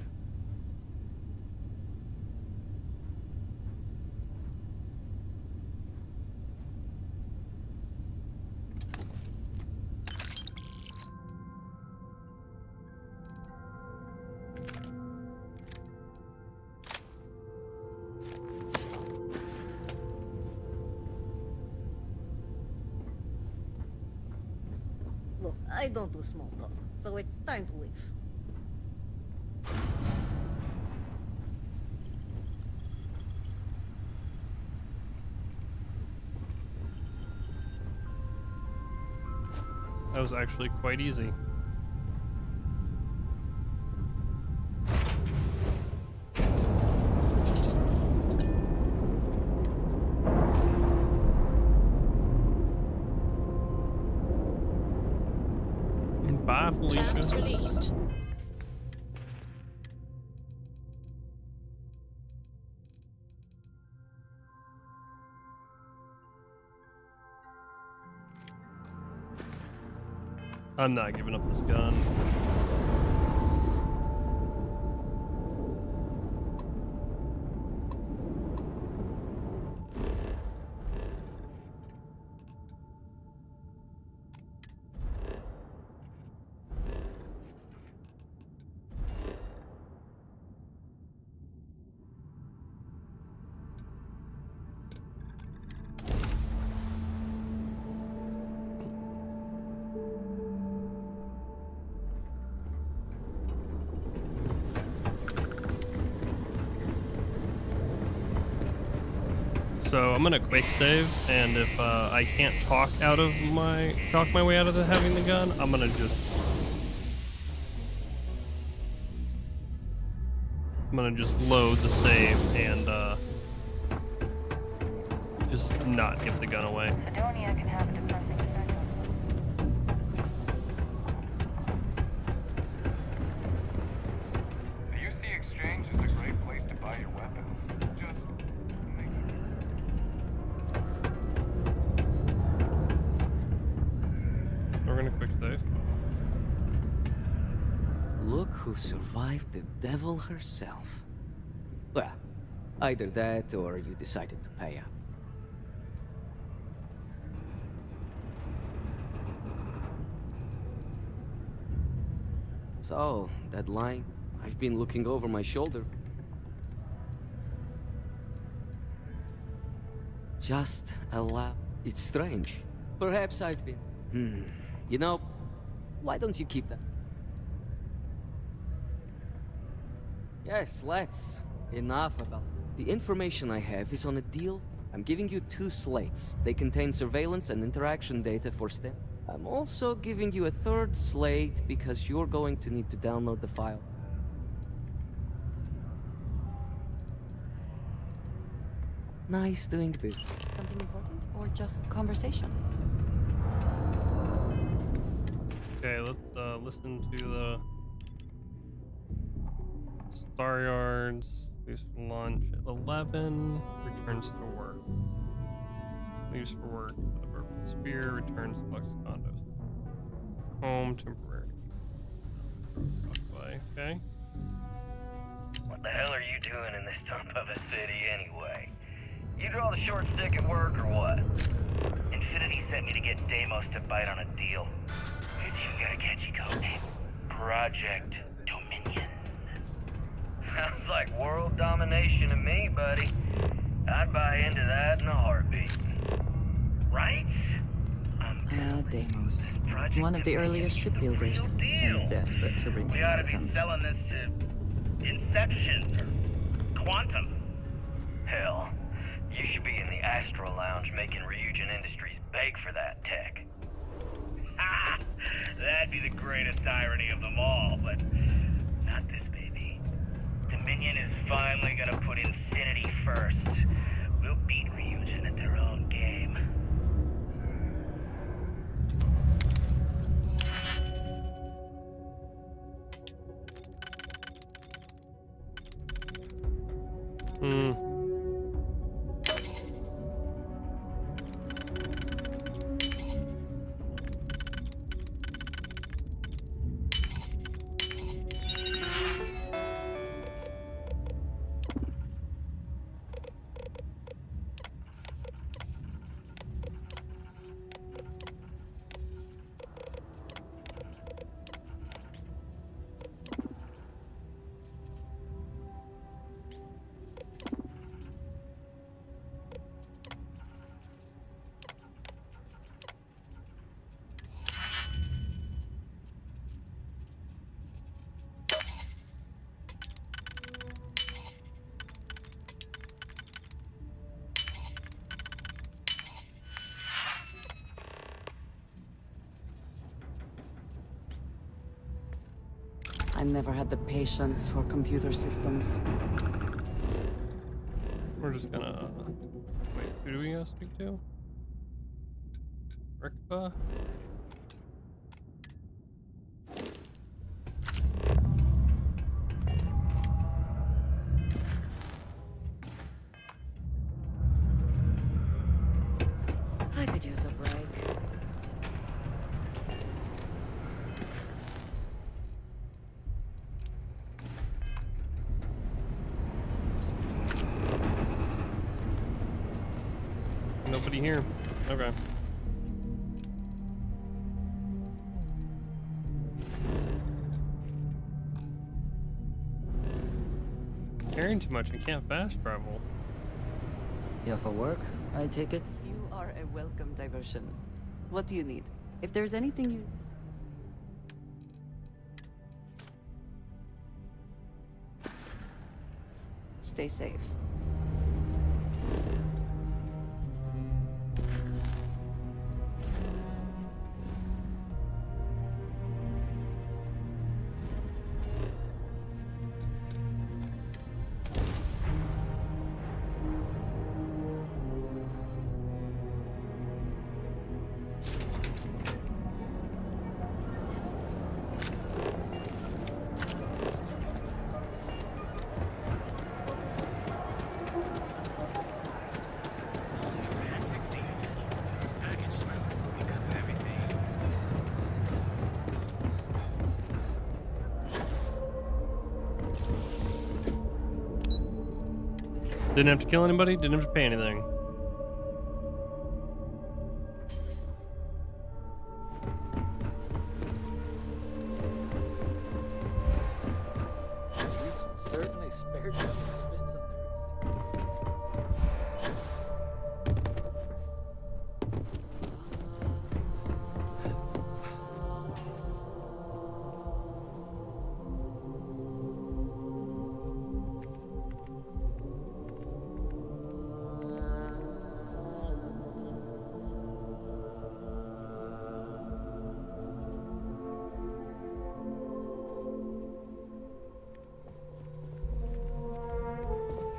Look, I don't do small talk, so it's time to leave. That was actually quite easy. Bye, Felicia. Terms released. I'm not giving up this gun. So I'm gonna quick save, and if I can't talk my way out of having the gun, I'm gonna just load the save and just not give the gun away. Sidonia can have a depressing effect The UC Exchange is a great place to buy your weapons. Just make We're gonna quick save. Look who survived the devil herself. Well, either that or you decided to pay up. So, that line, I've been looking over my shoulder. Just allow... It's strange. Perhaps I've been... You know, why don't you keep that? Yes, let's. Enough about... The information I have is on a deal. I'm giving you 2 slates. They contain surveillance and interaction data for STEM. I'm also giving you a 3rd slate because you're going to need to download the file. Nice doing business. Something important or just conversation? Okay, let's listen to the Star Yards. Leaves for lunch at 11. Returns to work. Leaves for work with a purple spear. Returns to Lux Condos. Home temporary. Walkway. Okay. What the hell are you doing in this dump of a city anyway? You draw the short stick at work or what? Infinity sent me to get Deimos to bite on a deal. It's even got a catchy code name. Project Dominion. Sounds like world domination to me, buddy. I'd buy into that in a heartbeat. Right? Deimos. One of the earliest shipbuilders. And desperate to remain We ought to be relevant. selling this to Inception or Quantum. Hell, you should be in the Astro Lounge making Ryujin Industries beg for that tech. Ha! That'd be the greatest irony of them all, but not this baby. Dominion is finally gonna put Infinity first. We'll beat Ryujin at their own game. I never had the patience for computer systems. We're just gonna wait. Who do we gotta speak to? Rekba? I could use a break. Nobody here. Okay. Carrying too much and can't fast travel. Here for work, I take it? You are a welcome diversion. What do you need? If there's anything you... Stay safe. Didn't have to kill anybody, didn't have to pay anything. Certainly spared some expense on their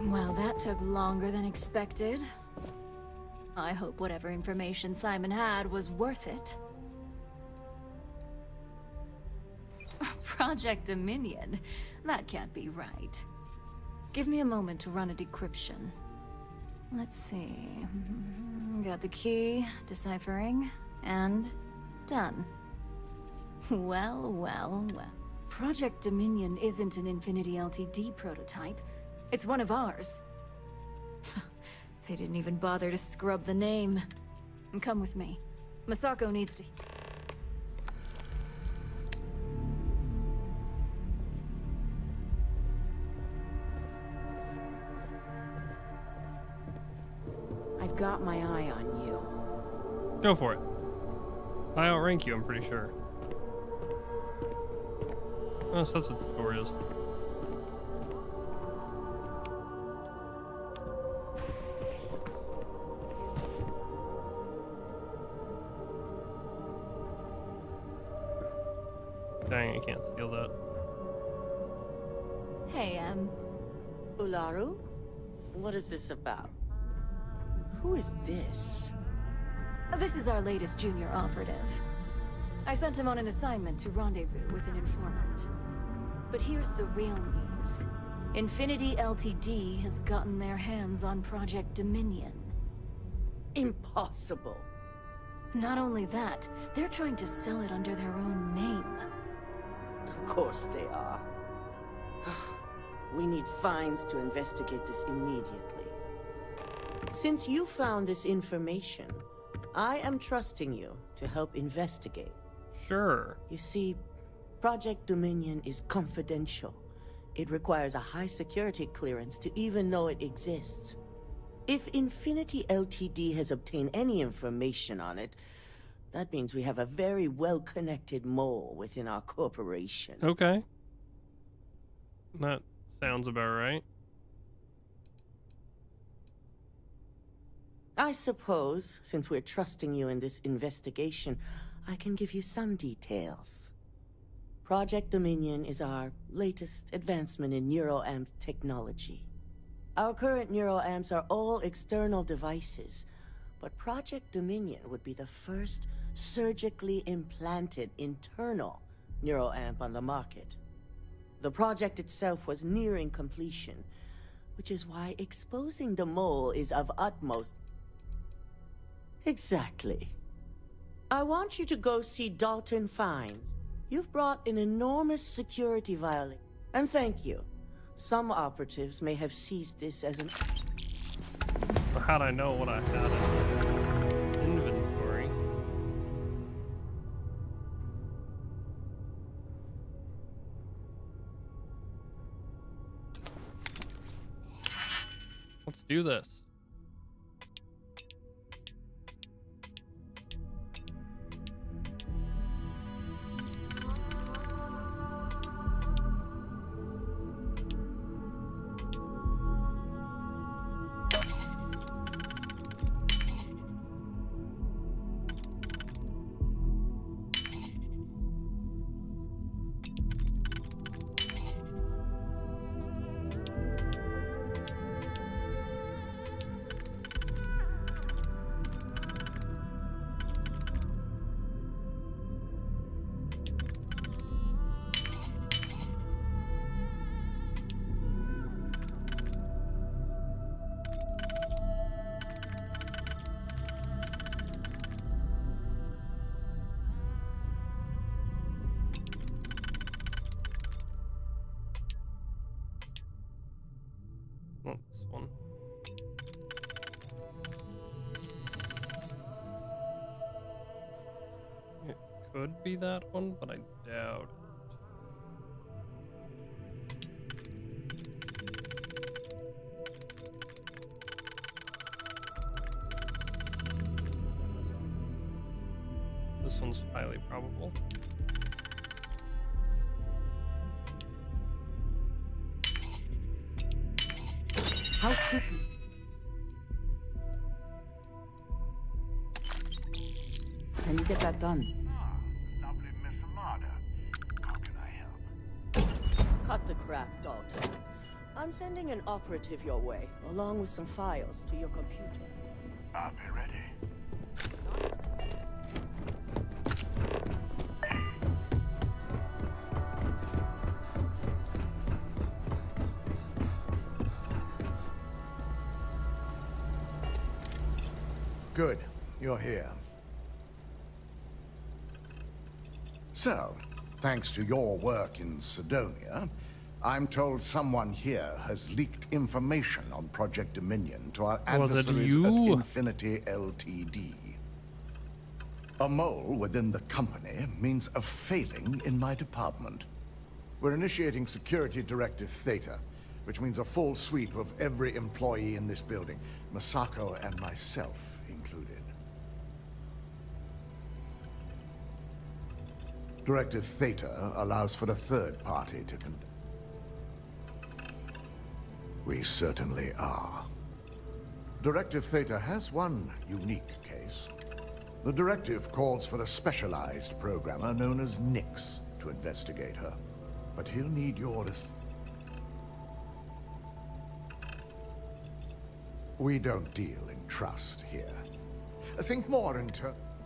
Well, that took longer than expected. I hope whatever information Simon had was worth it. Project Dominion? That can't be right. Give me a moment to run a decryption. Let's see. Got the key, deciphering, and done. Well, well, well. Project Dominion isn't an Infinity Ltd prototype. It's one of ours. They didn't even bother to scrub the name. Come with me. Masako needs to... I've got my eye on you. Go for it. I outrank you, I'm pretty sure. Oh, so that's what the score is. Dang, I can't steal that. Hey, Ularu? What is this about? Who is this? This is our latest junior operative. I sent him on an assignment to rendezvous with an informant. But here's the real news. Infinity Ltd has gotten their hands on Project Dominion. Impossible. Not only that, they're trying to sell it under their own name. Of course they are. We need fines to investigate this immediately. Since you found this information, I am trusting you to help investigate. Sure. You see, Project Dominion is confidential. It requires a high security clearance to even know it exists. If Infinity Ltd has obtained any information on it, that means we have a very well-connected mole within our corporation. Okay. That sounds about right. I suppose, since we're trusting you in this investigation, I can give you some details. Project Dominion is our latest advancement in neuroamp technology. Our current neuroamps are all external devices, but Project Dominion would be the first surgically implanted internal neuroamp on the market. The project itself was nearing completion, which is why exposing the mole is of utmost... Exactly. I want you to go see Dalton Fines. You've brought an enormous security violation. And thank you. Some operatives may have seized this as an... How'd I know what I had in inventory? Let's do this. Oh, this one. It could be that one, but I doubt it. This one's highly probable. How quickly? Can you get that done? Lovely Miss Amada. How can I help? Cut the crap, Dalton. I'm sending an operative your way, along with some files to your computer. I'll be ready. Good. You're here. So, thanks to your work in Sidonia, I'm told someone here has leaked information on Project Dominion to our Was it adversaries at you? Infinity Ltd. A mole within the company means a failing in my department. We're initiating Security Directive Theta, which means a full sweep of every employee in this building, Masako and myself included. Directive Theta allows for a third party to conduct. We certainly are. Directive Theta has one unique case. The directive calls for a specialized programmer known as Nix to investigate her. But he'll need yours. We don't deal in trust here. Think more in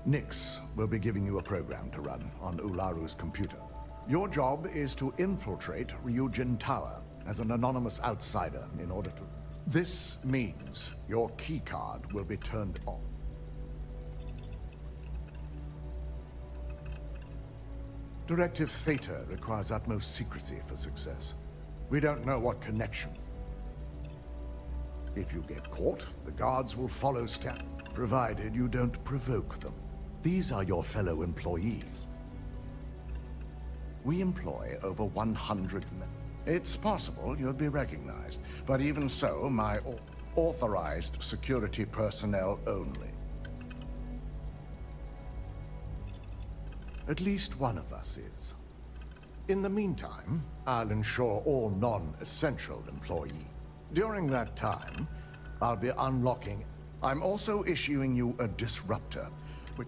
Nix will be giving you a program to run on Ularu's computer. Your job is to infiltrate Ryujin Tower as an anonymous outsider in order to... This means your keycard will be turned on. Directive Theta requires utmost secrecy for success. We don't know what connection. If you get caught, the guards will follow provided you don't provoke them. These are your fellow employees. We employ over 100 men. It's possible you'd be recognized, but even so, my authorized security personnel only. At least one of us is. In the meantime, I'll ensure all non-essential employees. During that time, I'll be unlocking. I'm also issuing you a disruptor, which...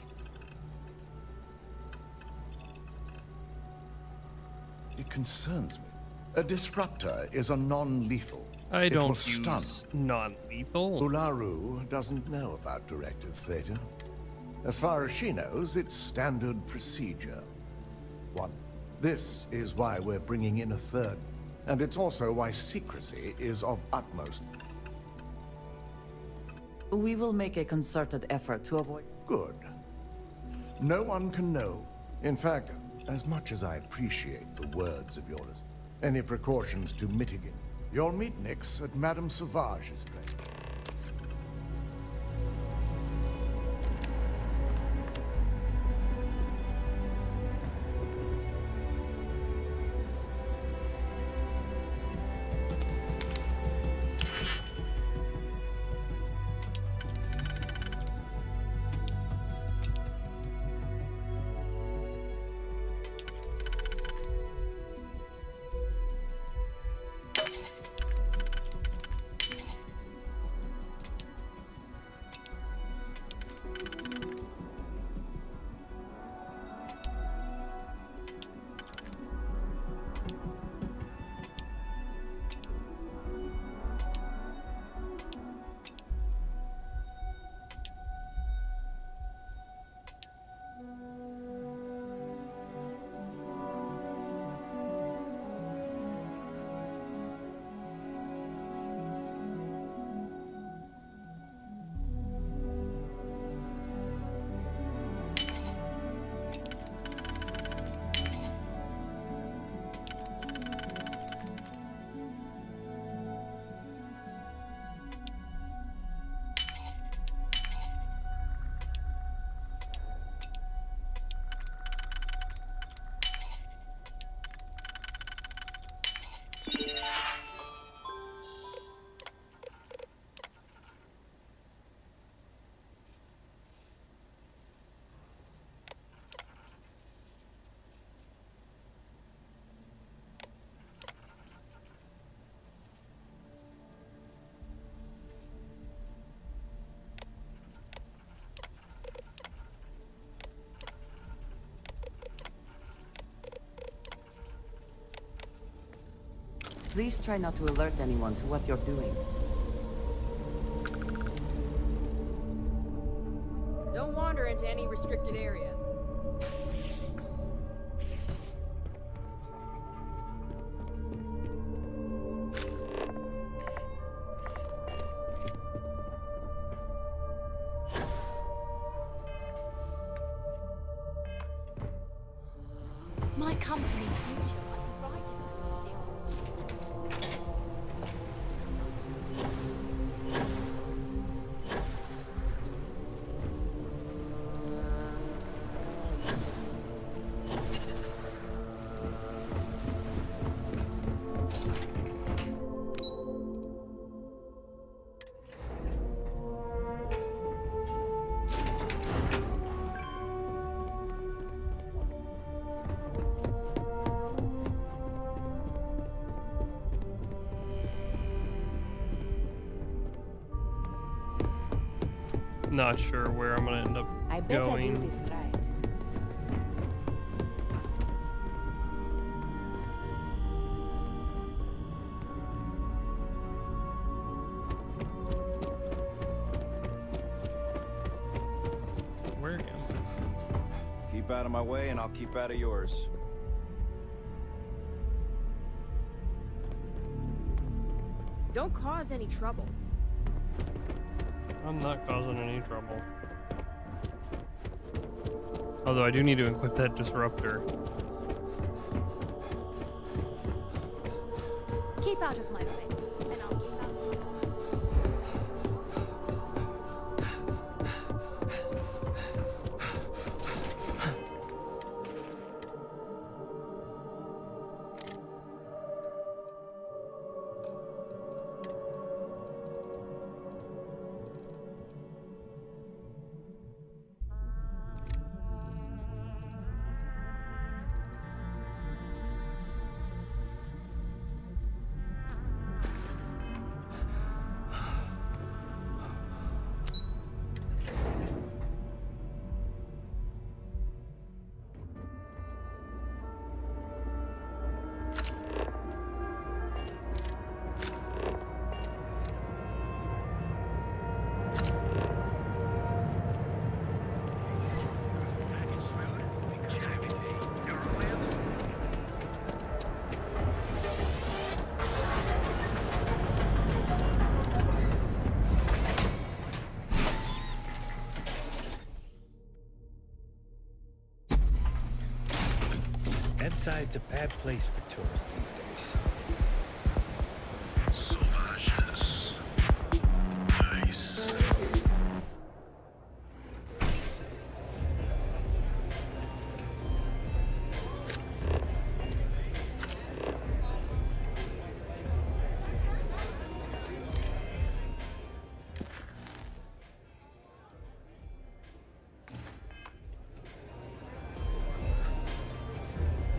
It concerns me. A disruptor is a non-lethal. I don't use non-lethal. Ularu doesn't know about Directive Theta. As far as she knows, it's standard procedure. One. This is why we're bringing in a third. And it's also why secrecy is of utmost. We will make a concerted effort to avoid... Good. No one can know. In fact, as much as I appreciate the words of yours, any precautions to mitigate. You'll meet Nix at Madame Sauvage's place. Please try not to alert anyone to what you're doing. Don't wander into any restricted areas. My company's future might be riding on this deal. Not sure where I'm gonna end up I bet I do going. this right. Where am I? Keep out of my way and I'll keep out of yours. Don't cause any trouble. I'm not causing any trouble. Although I do need to equip that disruptor. Keep out of my way, and I'll keep out of yours. Inside's a bad place for tourists these days.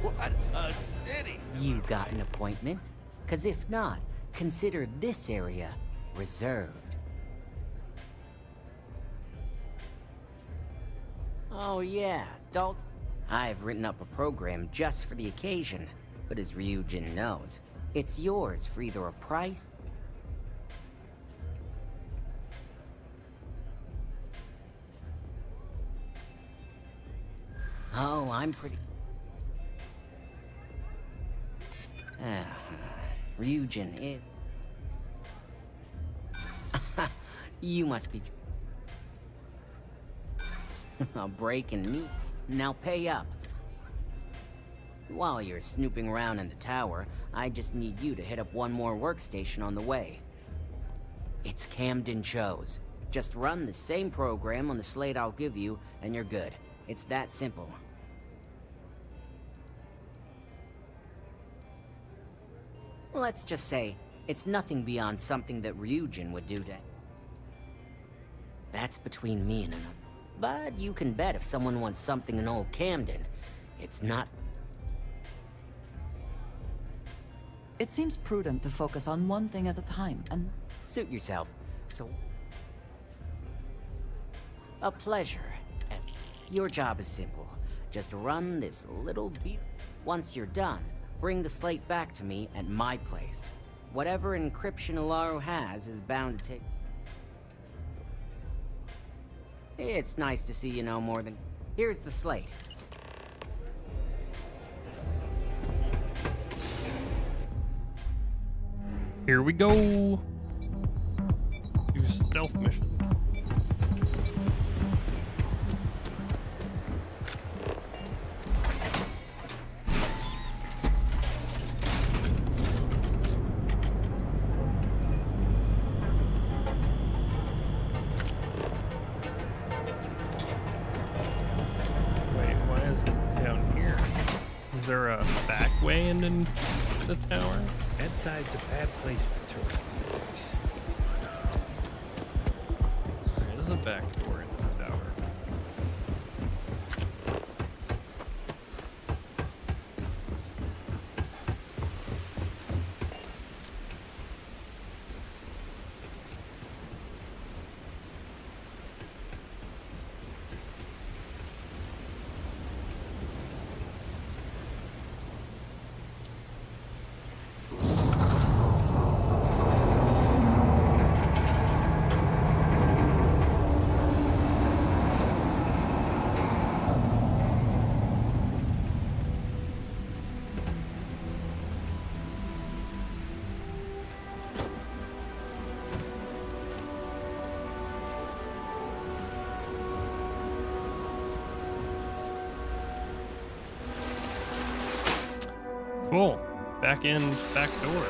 What a city! You got an appointment? Cause if not, consider this area reserved. Oh yeah, Dalt. I've written up a program just for the occasion, but as Ryujin knows, it's yours for either a price. Oh, I'm pretty... Ryujin is... You must be... breaking me. Now pay up. While you're snooping around in the tower, I just need you to hit up one more workstation on the way. It's Camden Cho's. Just run the same program on the slate I'll give you, and you're good. It's that simple. Let's just say, it's nothing beyond something that Ryujin would do to... That's between me and another. But you can bet if someone wants something in old Camden, it's not... It seems prudent to focus on one thing at a time, and... Suit yourself. So... A pleasure. Your job is simple. Just run this little beat. Once you're done, Bring the slate back to me at my place. Whatever encryption Ularu has is bound to take... It's nice to see you know more than... Here's the slate. Here we go. Do stealth missions. Wait, why is it down here? Is there a back way into the tower? Bedside's a bad place for tourists these days. There is a back door into the tower. Cool. Back in, back door.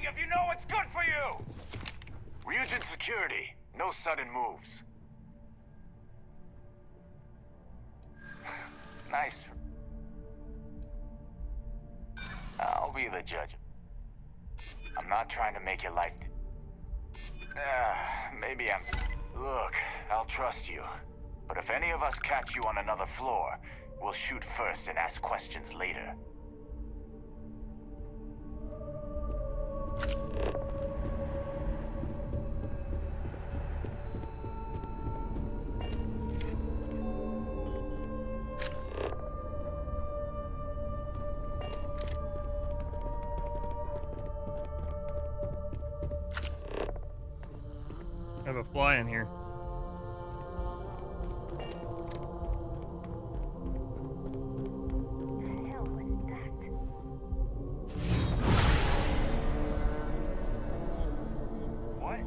If you know what's good for you! Ryujin security. No sudden moves. Nice. I'll be the judge. I'm not trying to make your life... maybe I'm... Look, I'll trust you. But if any of us catch you on another floor, we'll shoot first and ask questions later. I have a fly in here. What?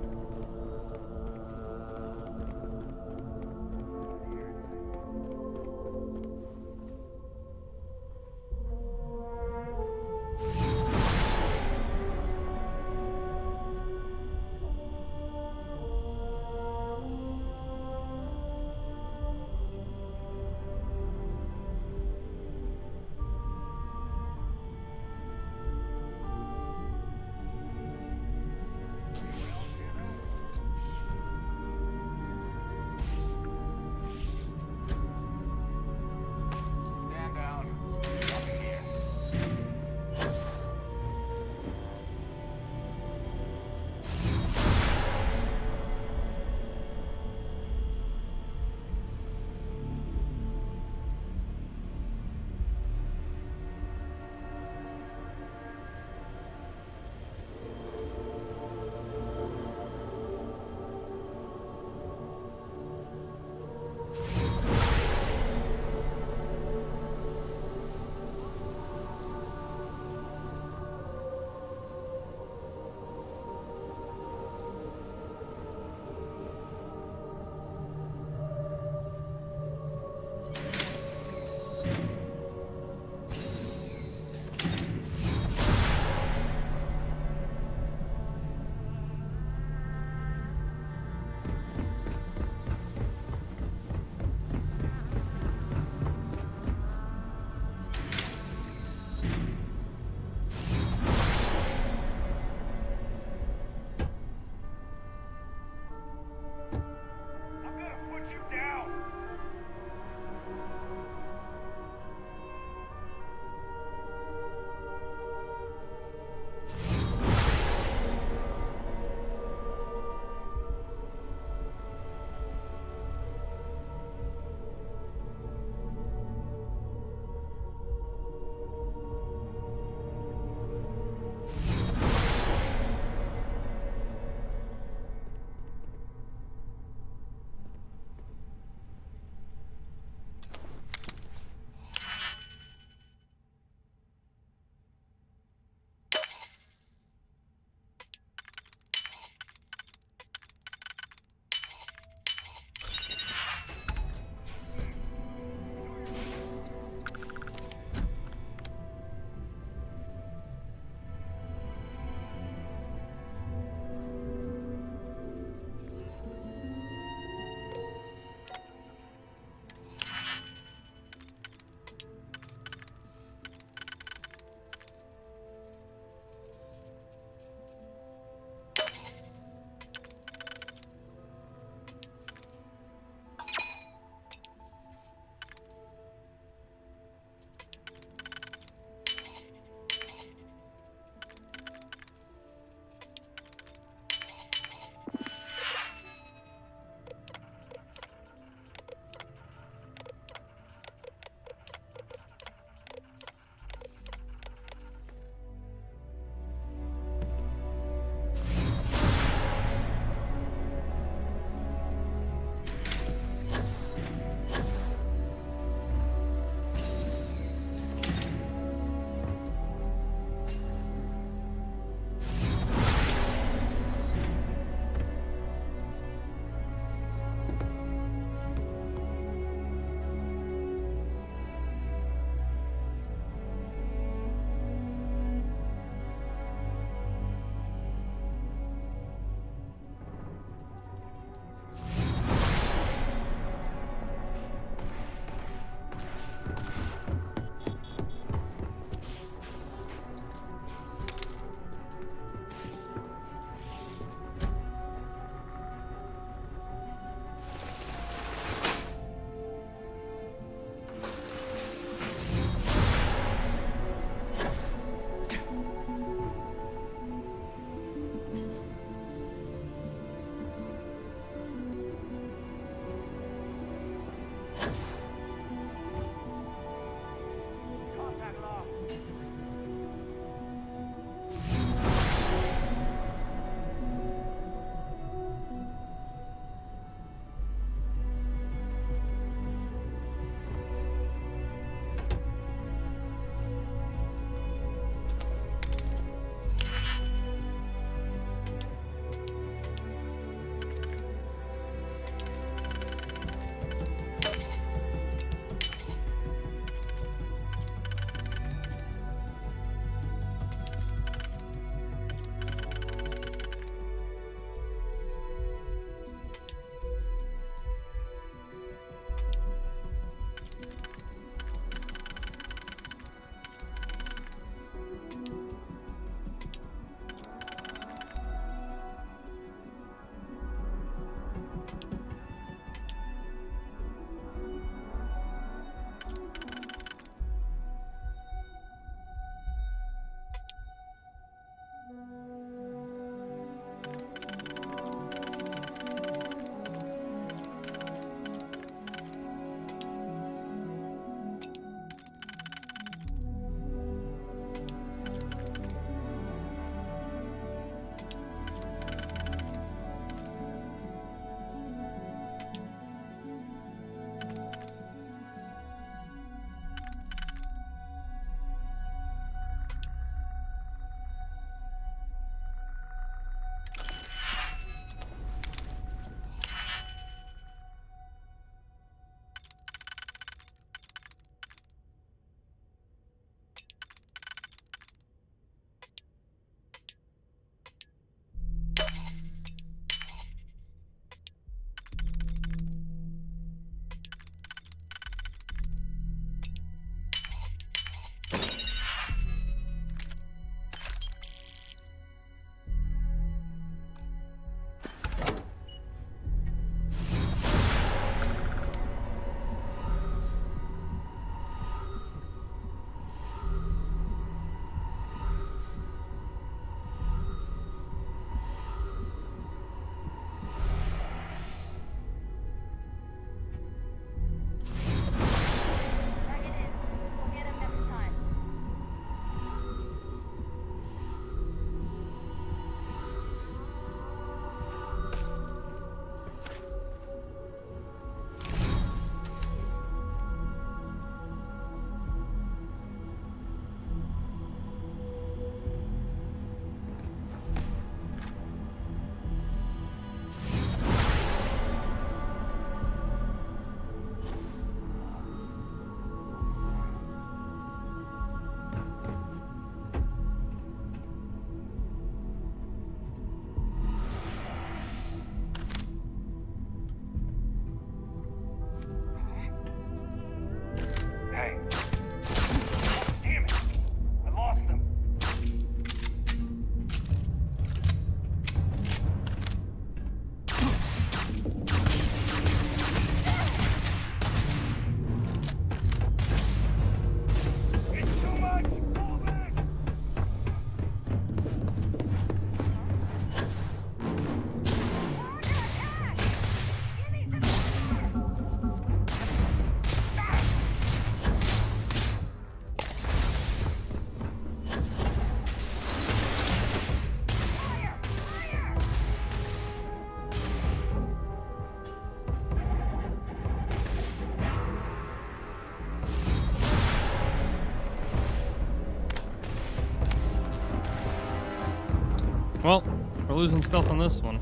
Well, we're losing stealth on this one.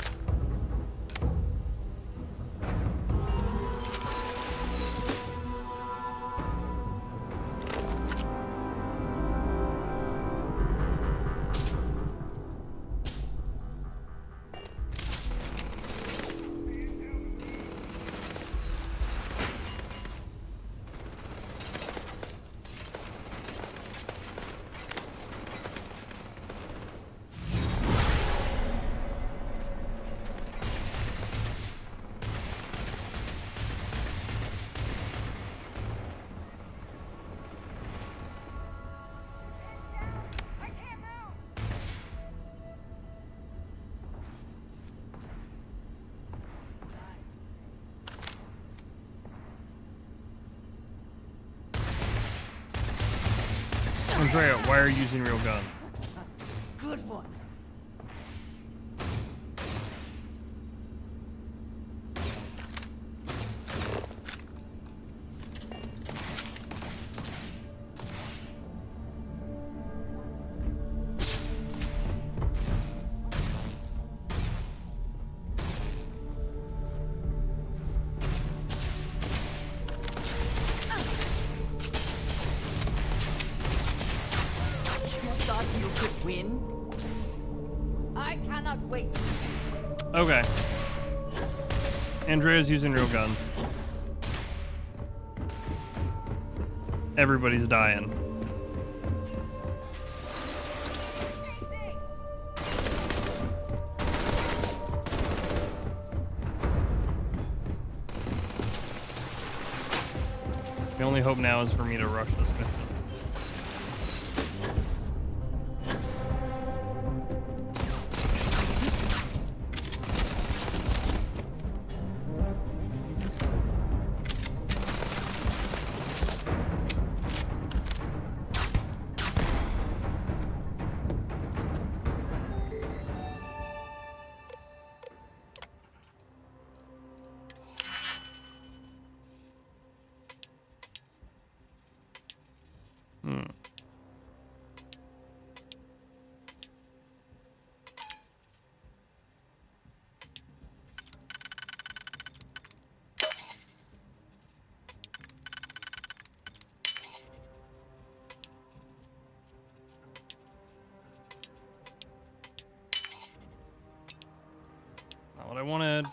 Andrea, why are you using real guns? Good one. Win? I cannot wait. Okay. Andrea's using real guns. Everybody's dying. The only hope now is for me to rush this mission. Not what I wanted.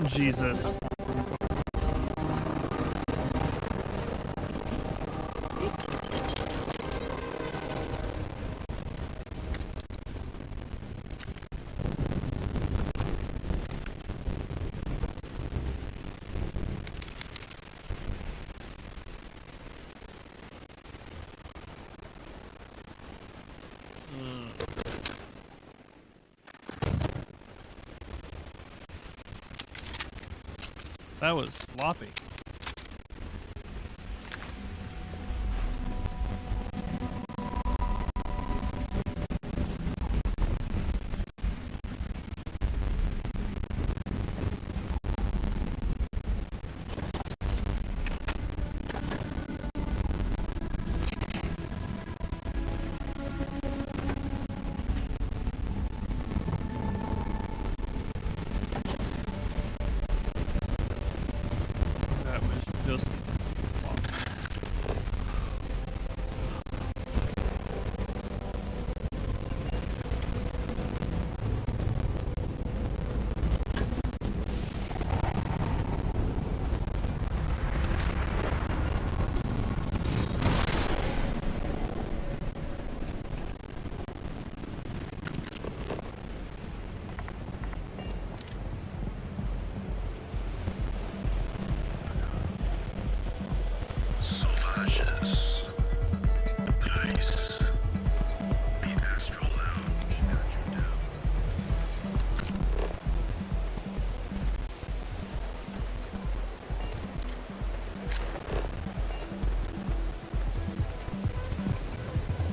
Jesus. That was sloppy. That was just sloppy.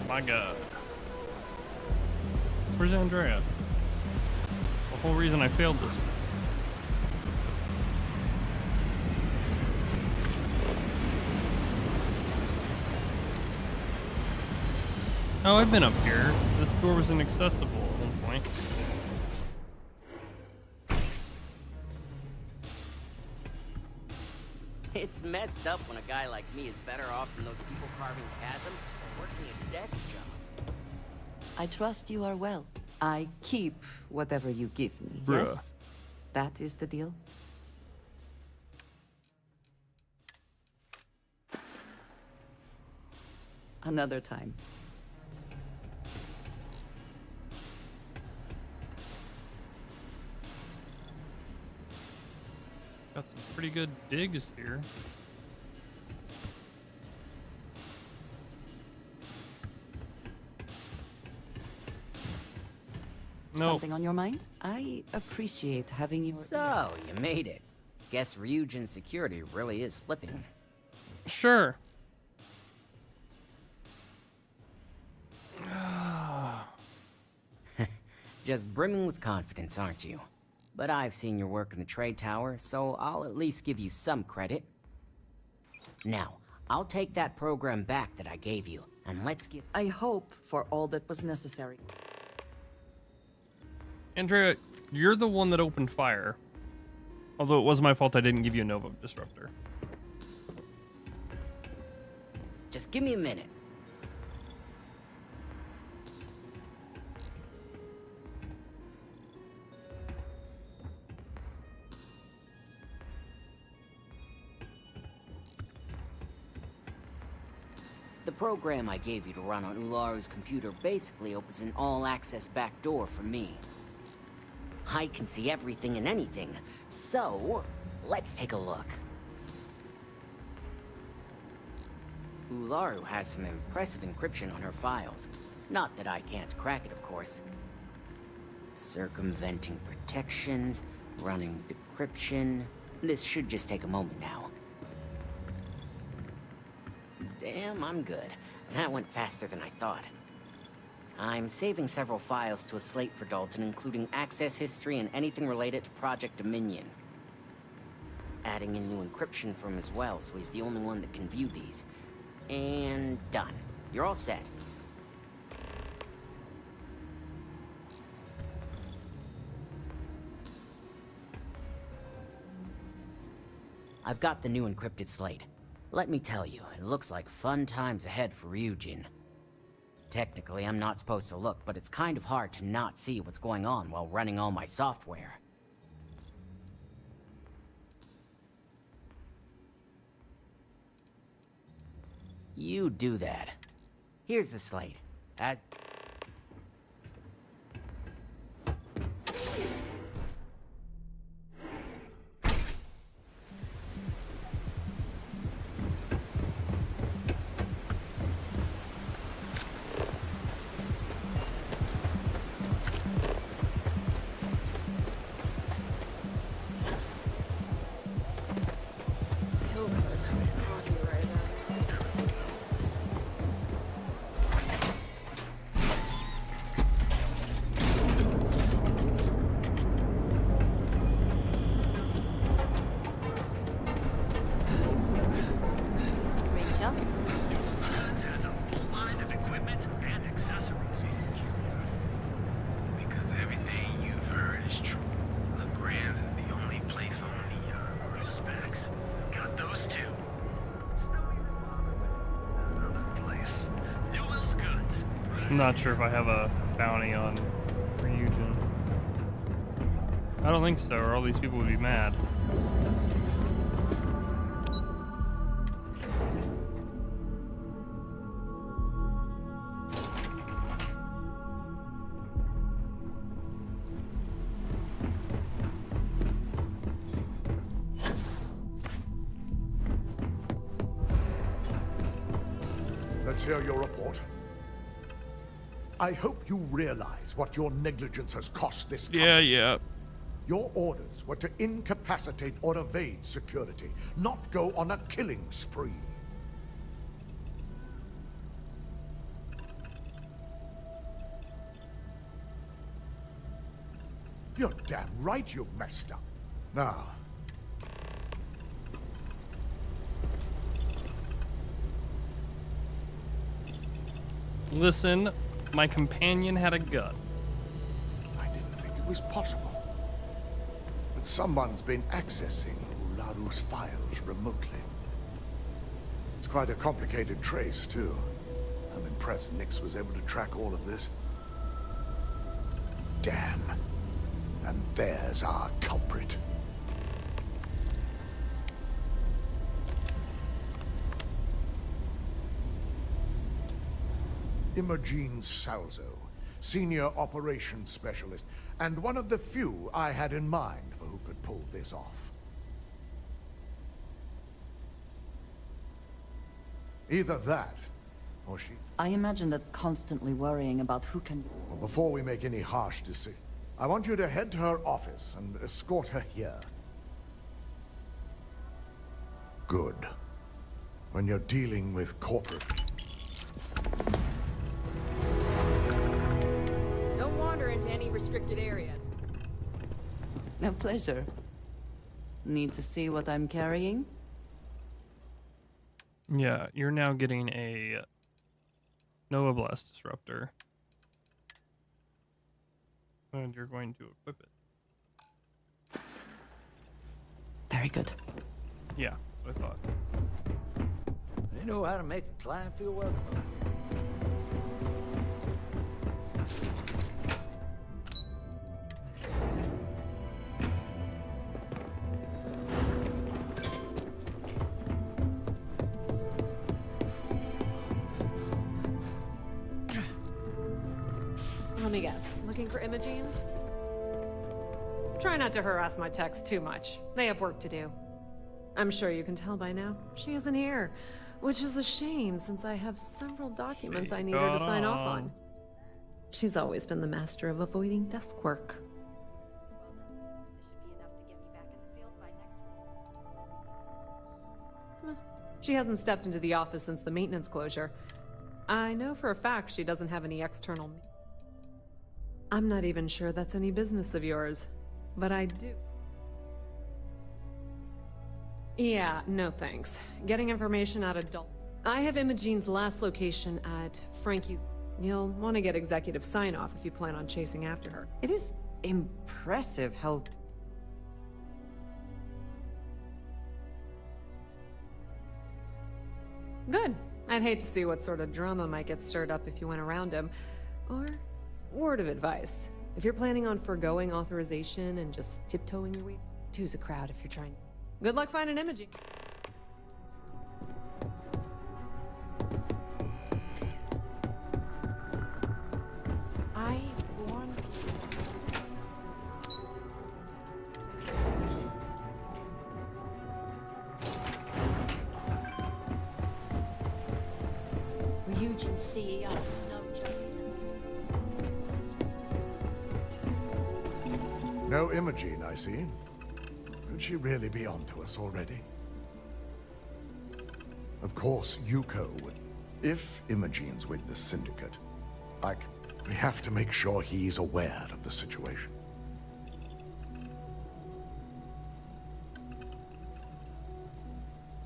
My God. Where's Andrea? The whole reason I failed this mess. Oh, I've been up here. This door was inaccessible at one point. It's messed up when a guy like me is better off than those people carving chasm or working a desk job. I trust you are well. I keep whatever you give me, Bruh. yes? That is the deal? Another time. Got some pretty good digs here. Something on your mind? I appreciate having you. So, you made it. Guess Ryujin's security really is slipping. Sure. Just brimming with confidence, aren't you? But I've seen your work in the trade tower, so I'll at least give you some credit. Now, I'll take that program back that I gave you, and let's get... I hope for all that was necessary. Andrea, you're the one that opened fire. Although it was my fault I didn't give you a Nova Disruptor. Just give me a minute. The program I gave you to run on Ularu's computer basically opens an all-access back door for me. I can see everything and anything, so let's take a look. Ularu has some impressive encryption on her files. Not that I can't crack it, of course. Circumventing protections, running decryption. This should just take a moment now. Damn, I'm good. That went faster than I thought. I'm saving several files to a slate for Dalton, including access history and anything related to Project Dominion. Adding in new encryption for him as well, so he's the only one that can view these. And done. You're all set. I've got the new encrypted slate. Let me tell you, it looks like fun times ahead for Ryujin. Technically, I'm not supposed to look, but it's kind of hard to not see what's going on while running all my software. You do that. Here's the slate. As... I'm not sure if I have a bounty on Ryujin. I don't think so, or all these people would be mad. Let's hear your report. I hope you realize what your negligence has cost this company. Yeah. Your orders were to incapacitate or evade security, not go on a killing spree. You're damn right you messed up. Now, listen, my companion had a gun. I didn't think it was possible. But someone's been accessing Ularu's files remotely. It's quite a complicated trace, too. I'm impressed Nix was able to track all of this. Damn. And there's our culprit. Imogene Salzo, Senior Operations Specialist, and one of the few I had in mind for who could pull this off. Either that, or she... I imagine that constantly worrying about who can... Well, before we make any harsh decision, I want you to head to her office and escort her here. Good. When you're dealing with corporate... Don't wander into any restricted areas. A pleasure. Need to see what I'm carrying? Yeah, you're now getting a Nova Blast Disruptor. And you're going to equip it. Very good. Yeah, that's what I thought. They know how to make a client feel welcome. Let me guess. Looking for Imogene? Try not to harass my techs too much. They have work to do. I'm sure you can tell by now. She isn't here, which is a shame since I have several documents I need her to sign off on. She's always been the master of avoiding desk work. She hasn't stepped into the office since the maintenance closure. I know for a fact she doesn't have any external... I'm not even sure that's any business of yours, but I do. Yeah, no thanks. Getting information out of I have Imogene's last location at Frankie's. You'll want to get executive sign-off if you plan on chasing after her. It is impressive how... Good. I'd hate to see what sort of drama might get stirred up if you went around him. Or, word of advice. If you're planning on foregoing authorization and just tiptoeing your way, two's a crowd if you're trying. Good luck finding Imogene. I want... Ryujin CEO, no joke. No Imogene, I see. Could she really be onto us already? Of course, Yuko would. If Imogene's with the Syndicate, we have to make sure he's aware of the situation.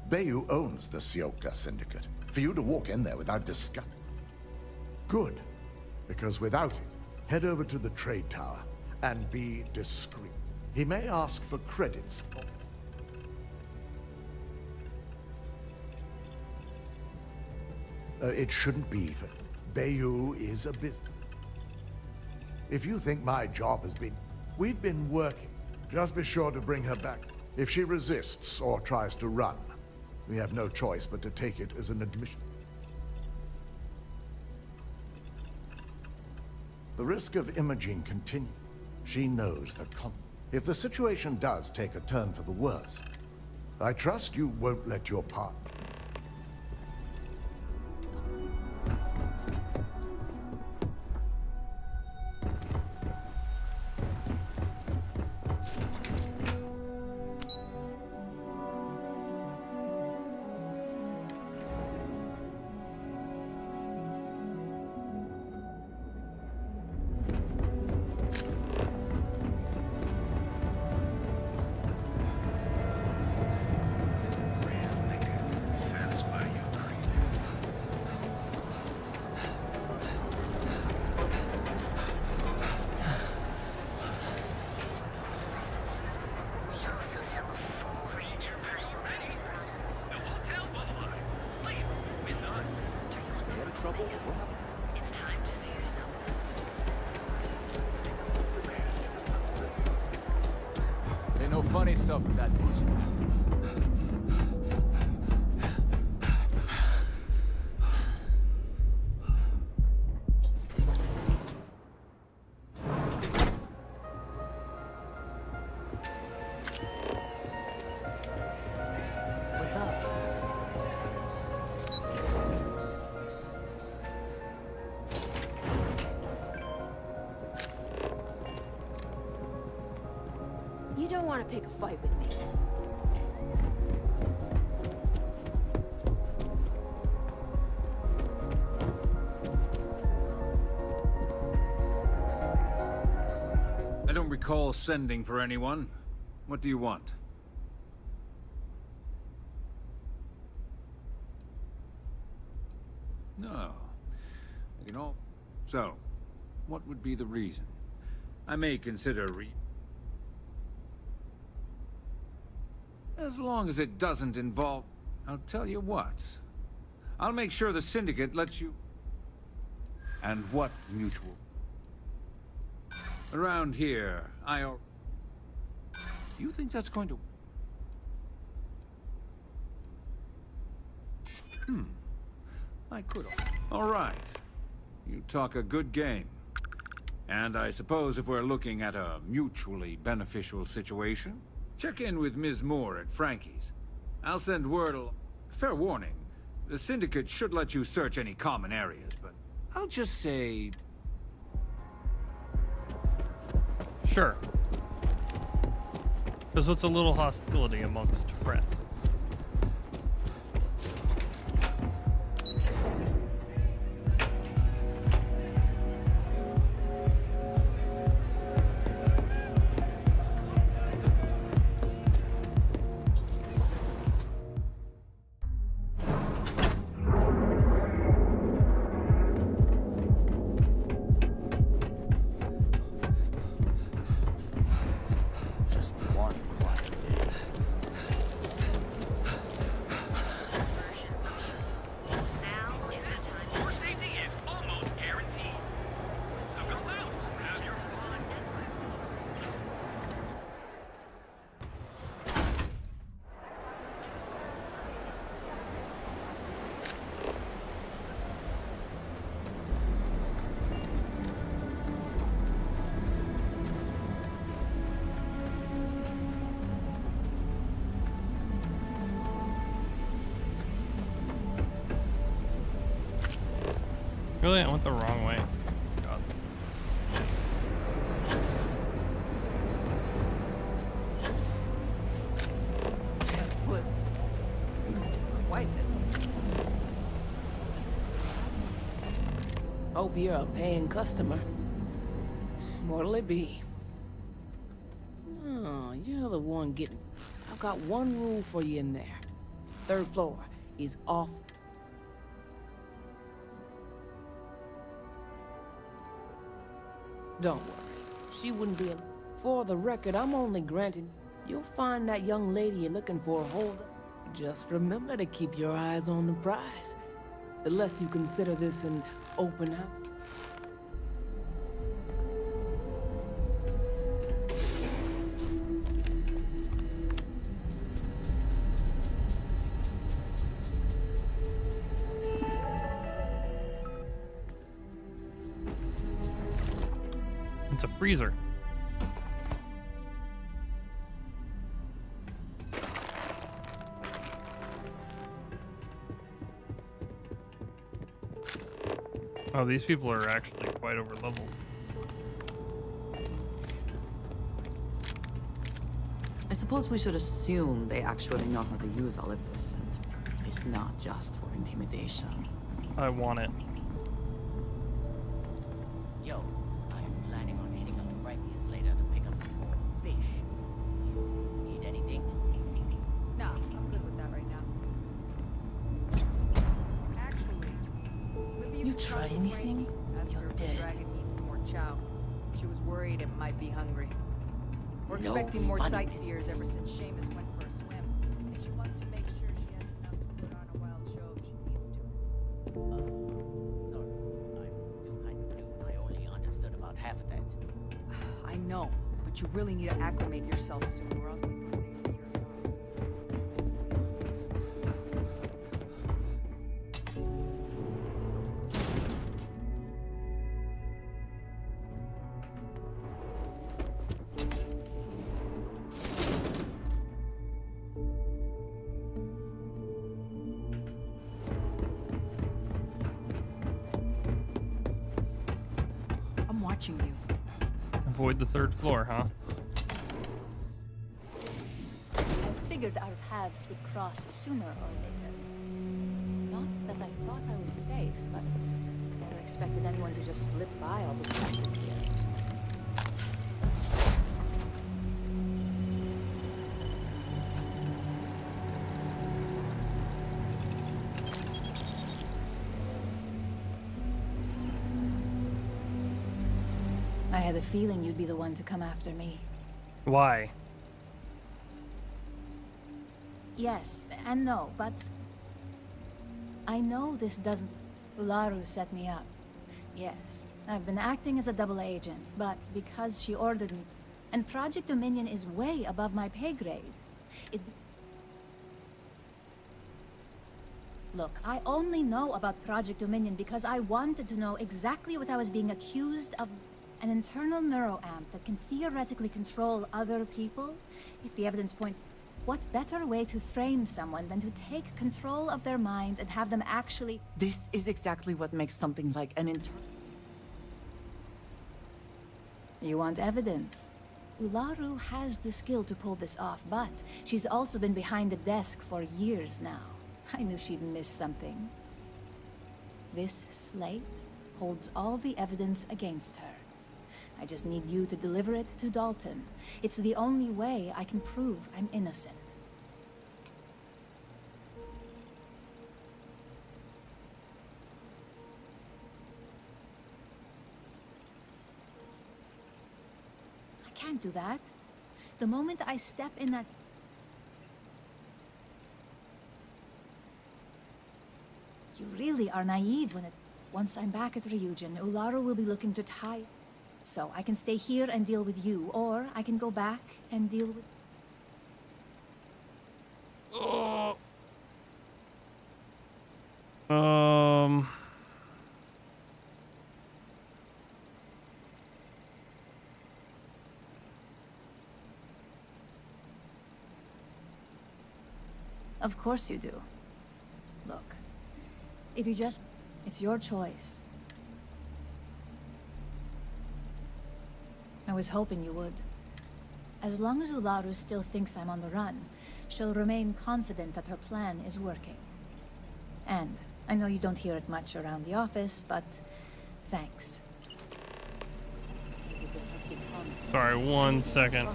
Bayu owns the Sioka Syndicate. For you to walk in there without discuss... Good. Because without it, head over to the trade tower and be discreet. He may ask for credits. It shouldn't be for... Bayou is a business. If you think my job has been... We've been working. Just be sure to bring her back. If she resists or tries to run, we have no choice but to take it as an admission. The risk of Imogen continues. She knows the con. If the situation does take a turn for the worse, I trust you won't let your partner. Ain't no funny stuff in that boost. What's up? You don't want to pick a fight with me. I don't recall sending for anyone. What do you want? No. You know. So, what would be the reason? I may consider as long as it doesn't involve... I'll tell you what. I'll make sure the Syndicate lets you... And what mutual? Around here, You think that's going to... I could... All right. You talk a good game. And I suppose if we're looking at a mutually beneficial situation, check in with Ms. Moore at Frankie's. I'll send word Fair warning, the Syndicate should let you search any common areas, but I'll just say... Sure. Because what's a little hostility amongst friends? Really? I went the wrong way. God. That was quite Hope you're a paying customer. What'll it be? Oh, you're the one getting... I've got one rule for you in there. 3rd floor is off. Don't worry, she wouldn't be... For the record, I'm only granting... You'll find that young lady you're looking for, hold up. Just remember to keep your eyes on the prize. the less you consider this an open house. It's a freezer. Oh, these people are actually quite over leveled. I suppose we should assume they actually know how to use all of this, and it's not just for intimidation. I want it. Yo, I am planning on heading up to Frankie's later to pick up some more fish. You need anything? Nah, I'm good with that right now. Actually, maybe You could try talk to anything? Frankie, ask You're her if the dead. dragon needs some more chow. She was worried it might be hungry. We're No expecting more funny sightseers ever since Seamus went for a swim. And she wants to make sure she has enough to put on a wild show if she needs to. Sorry, I'm still kind of new. I only understood about half of that. I know, but you really need to acclimate yourself soon, or else we might think that you're a god. I'm watching you. Avoid the third floor, huh? I figured our paths would cross sooner or later. Not that I thought I was safe, but I never expected anyone to just slip by all this time here. I had a feeling you'd be the one to come after me. Why? Yes and no, but I know this doesn't. Ularu set me up. Yes, I've been acting as a double agent, but because she ordered me, and Project Dominion is way above my pay grade. Look, I only know about Project Dominion because I wanted to know exactly what I was being accused of. An internal neuroamp that can theoretically control other people? If the evidence points... What better way to frame someone than to take control of their mind and have them actually... This is exactly what makes something like an You want evidence? Ularu has the skill to pull this off, but she's also been behind the desk for years now. I knew she'd miss something. This slate holds all the evidence against her. I just need you to deliver it to Dalton. It's the only way I can prove I'm innocent. I can't do that. The moment I step in that... You really are naive when it... Once I'm back at Ryujin, Ularu will be looking to tie... So I can stay here and deal with you, or I can go back and deal with... Of course you do. Look, if you just... It's your choice. I was hoping you would. As long as Ularu still thinks I'm on the run, she'll remain confident that her plan is working. And I know you don't hear it much around the office, but thanks. Sorry, 1 second.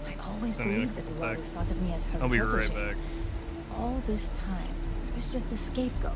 I always believed that Ularu thought of me as her I'll be right protege. back. All this time, I was just a scapegoat.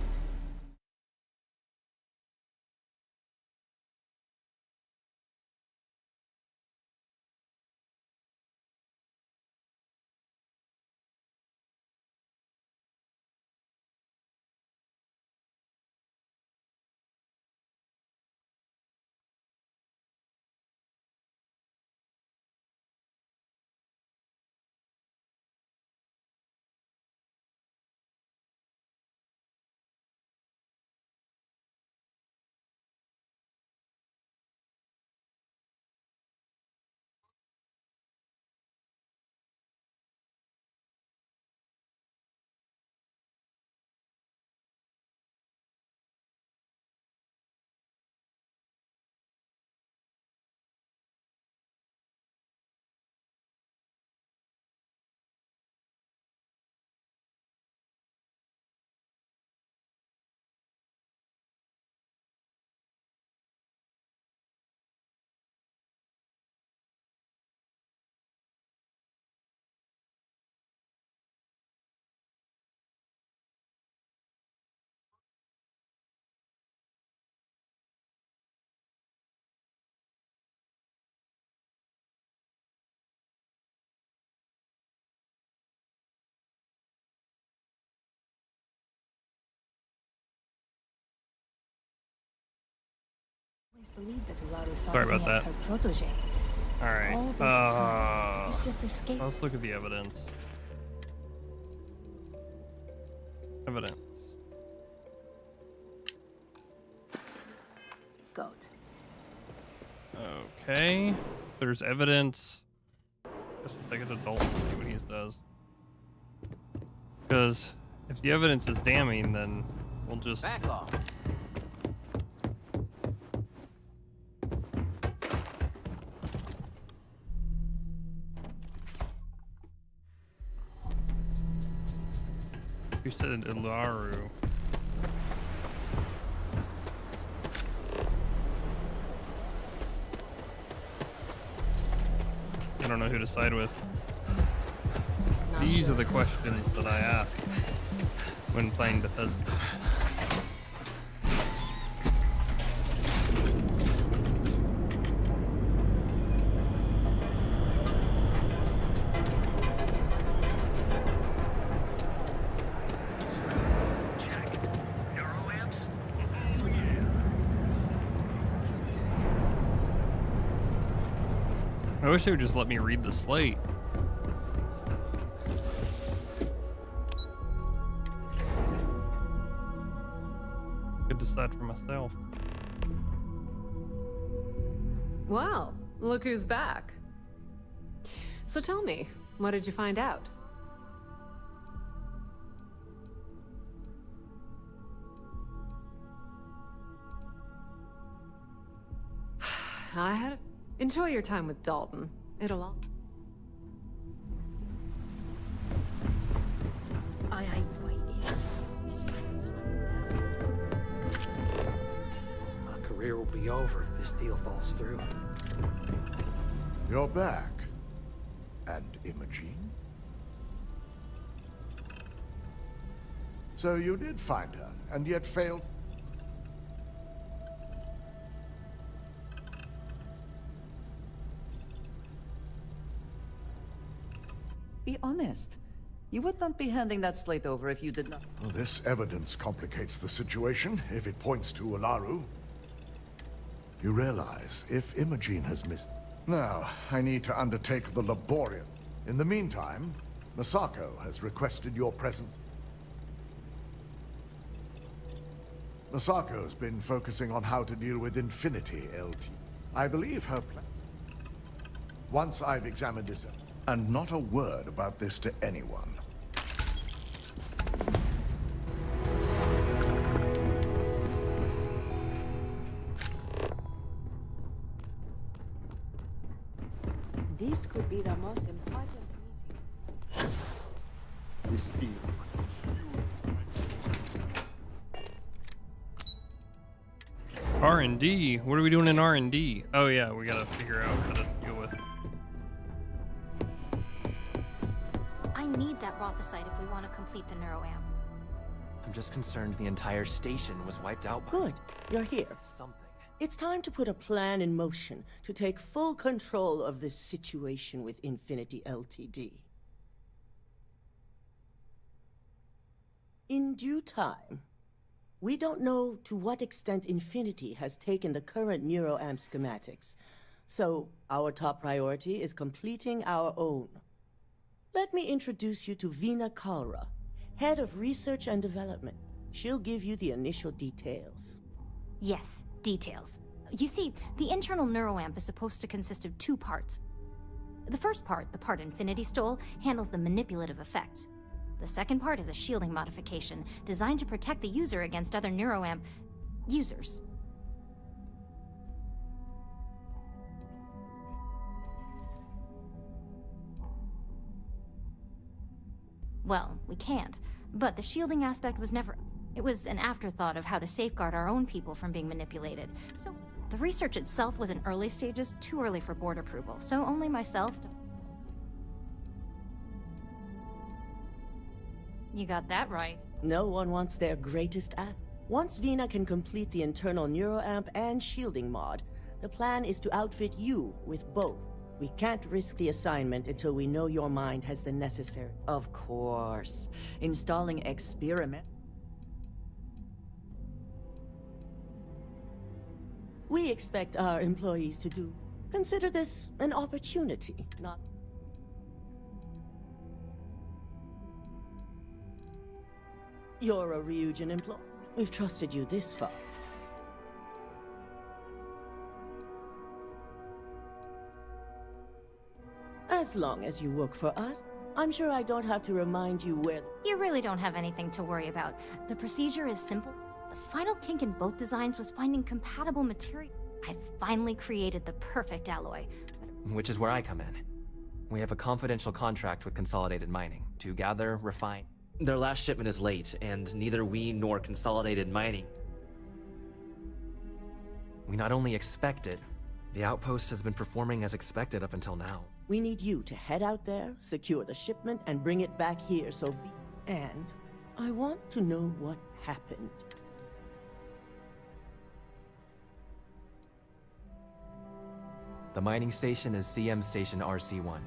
Believe that Ularu thought Sorry of me about as that. her protege. All right. All this time, he's just escaped. Let's look at the evidence. Evidence. Goat. Okay. There's evidence. Guess we'll take it to Dalton and see what he does. Because if the evidence is damning, then we'll just back off. You said Ularu. I don't know who to side with. These are the questions that I ask when playing Bethesda. I wish they would just let me read the slate. Could decide for myself. Well, look who's back. So tell me, what did you find out? I had a... Enjoy your time with Dalton. It'll all... Aye, waiting. Our career will be over if this deal falls through. You're back. And Imogene? So you did find her, and yet failed? Be honest. You would not be handing that slate over if you did not. Well, this evidence complicates the situation, if it points to Ularu. You realize, if Imogene has missed... Now, I need to undertake the laborious... In the meantime, Masako has requested your presence. Masako's been focusing on how to deal with Infinity LT. I believe her plan... Once I've examined this... And not a word about this to anyone. This could be the most important meeting. This deal. R&D? What are we doing in R&D? Oh yeah, we gotta figure out how to deal with... I need that Rothosite if we want to complete the neuroamp. I'm just concerned the entire station was wiped out by... Good. You're here. Something. It's time to put a plan in motion to take full control of this situation with Infinity Ltd. In due time. We don't know to what extent Infinity has taken the current neuroamp schematics, so our top priority is completing our own. Let me introduce you to Vina Kalra, Head of Research and Development. She'll give you the initial details. Yes, details. You see, the internal neuroamp is supposed to consist of two parts. The first part, the part Infinity stole, handles the manipulative effects. The second part is a shielding modification designed to protect the user against other neuroamp users. Well, we can't, but the shielding aspect was never... It was an afterthought of how to safeguard our own people from being manipulated. So, the research itself was in early stages, too early for board approval, so only myself... You got that right. No one wants their greatest act. Once Vina can complete the internal neuroamp and shielding mod, the plan is to outfit you with both. We can't risk the assignment until we know your mind has the necessary... Of course. Installing experiment. We expect our employees to do. Consider this an opportunity, not... You're a Ryujin employee. We've trusted you this far. As long as you work for us, I'm sure I don't have to remind you where... You really don't have anything to worry about. The procedure is simple. The final kink in both designs was finding compatible material. I've finally created the perfect alloy. Which is where I come in. We have a confidential contract with Consolidated Mining to gather, refine... Their last shipment is late, and neither we nor Consolidated Mining... We not only expect it, the outpost has been performing as expected up until now. We need you to head out there, secure the shipment, and bring it back here so And I want to know what happened. The mining station is CM Station RC1.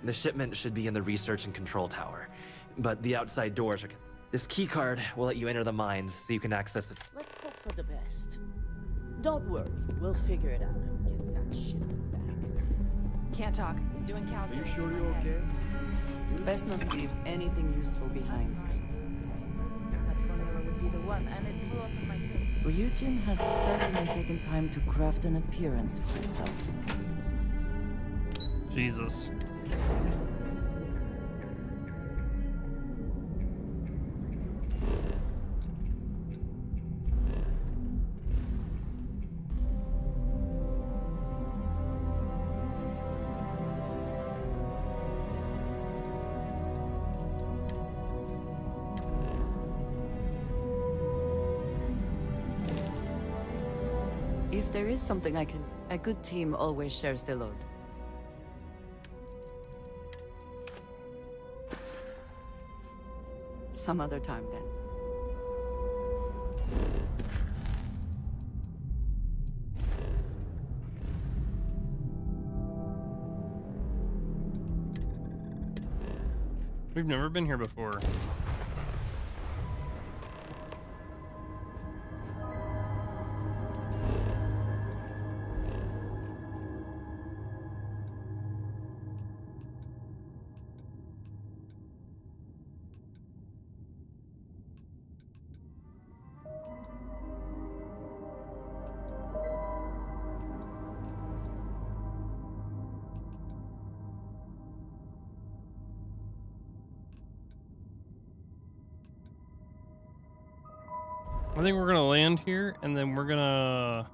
The shipment should be in the research and control tower, but the outside doors are... This keycard will let you enter the mines so you can access it. Let's hope for the best. Don't worry, we'll figure it out and get that shipment back. Can't talk. Doing calculus. Are you sure you're okay? Best not to leave anything useful behind. That formula would be the one, and it blew up in my face. Ryujin has certainly taken time to craft an appearance for itself. Jesus. If there is something I can... A good team always shares the load. Some other time, then. We've never been here before. I think we're gonna land here, and then we're gonna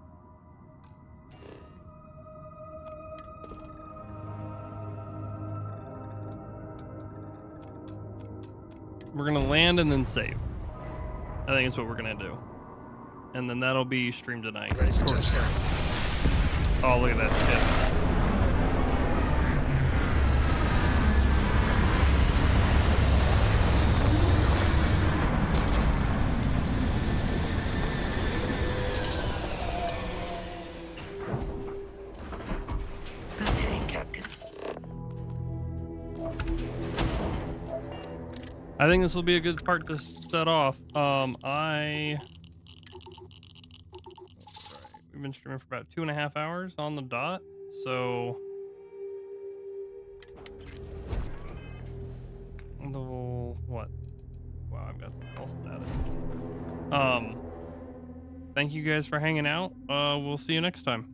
land and then save. I think that's what we're gonna do, and then that'll be streamed tonight. Of course. Oh, look at that shit. I think this will be a good part to set off. We've been streaming for about 2.5 hours on the dot, so what? Wow, I've got something else added. Thank you guys for hanging out. We'll see you next time.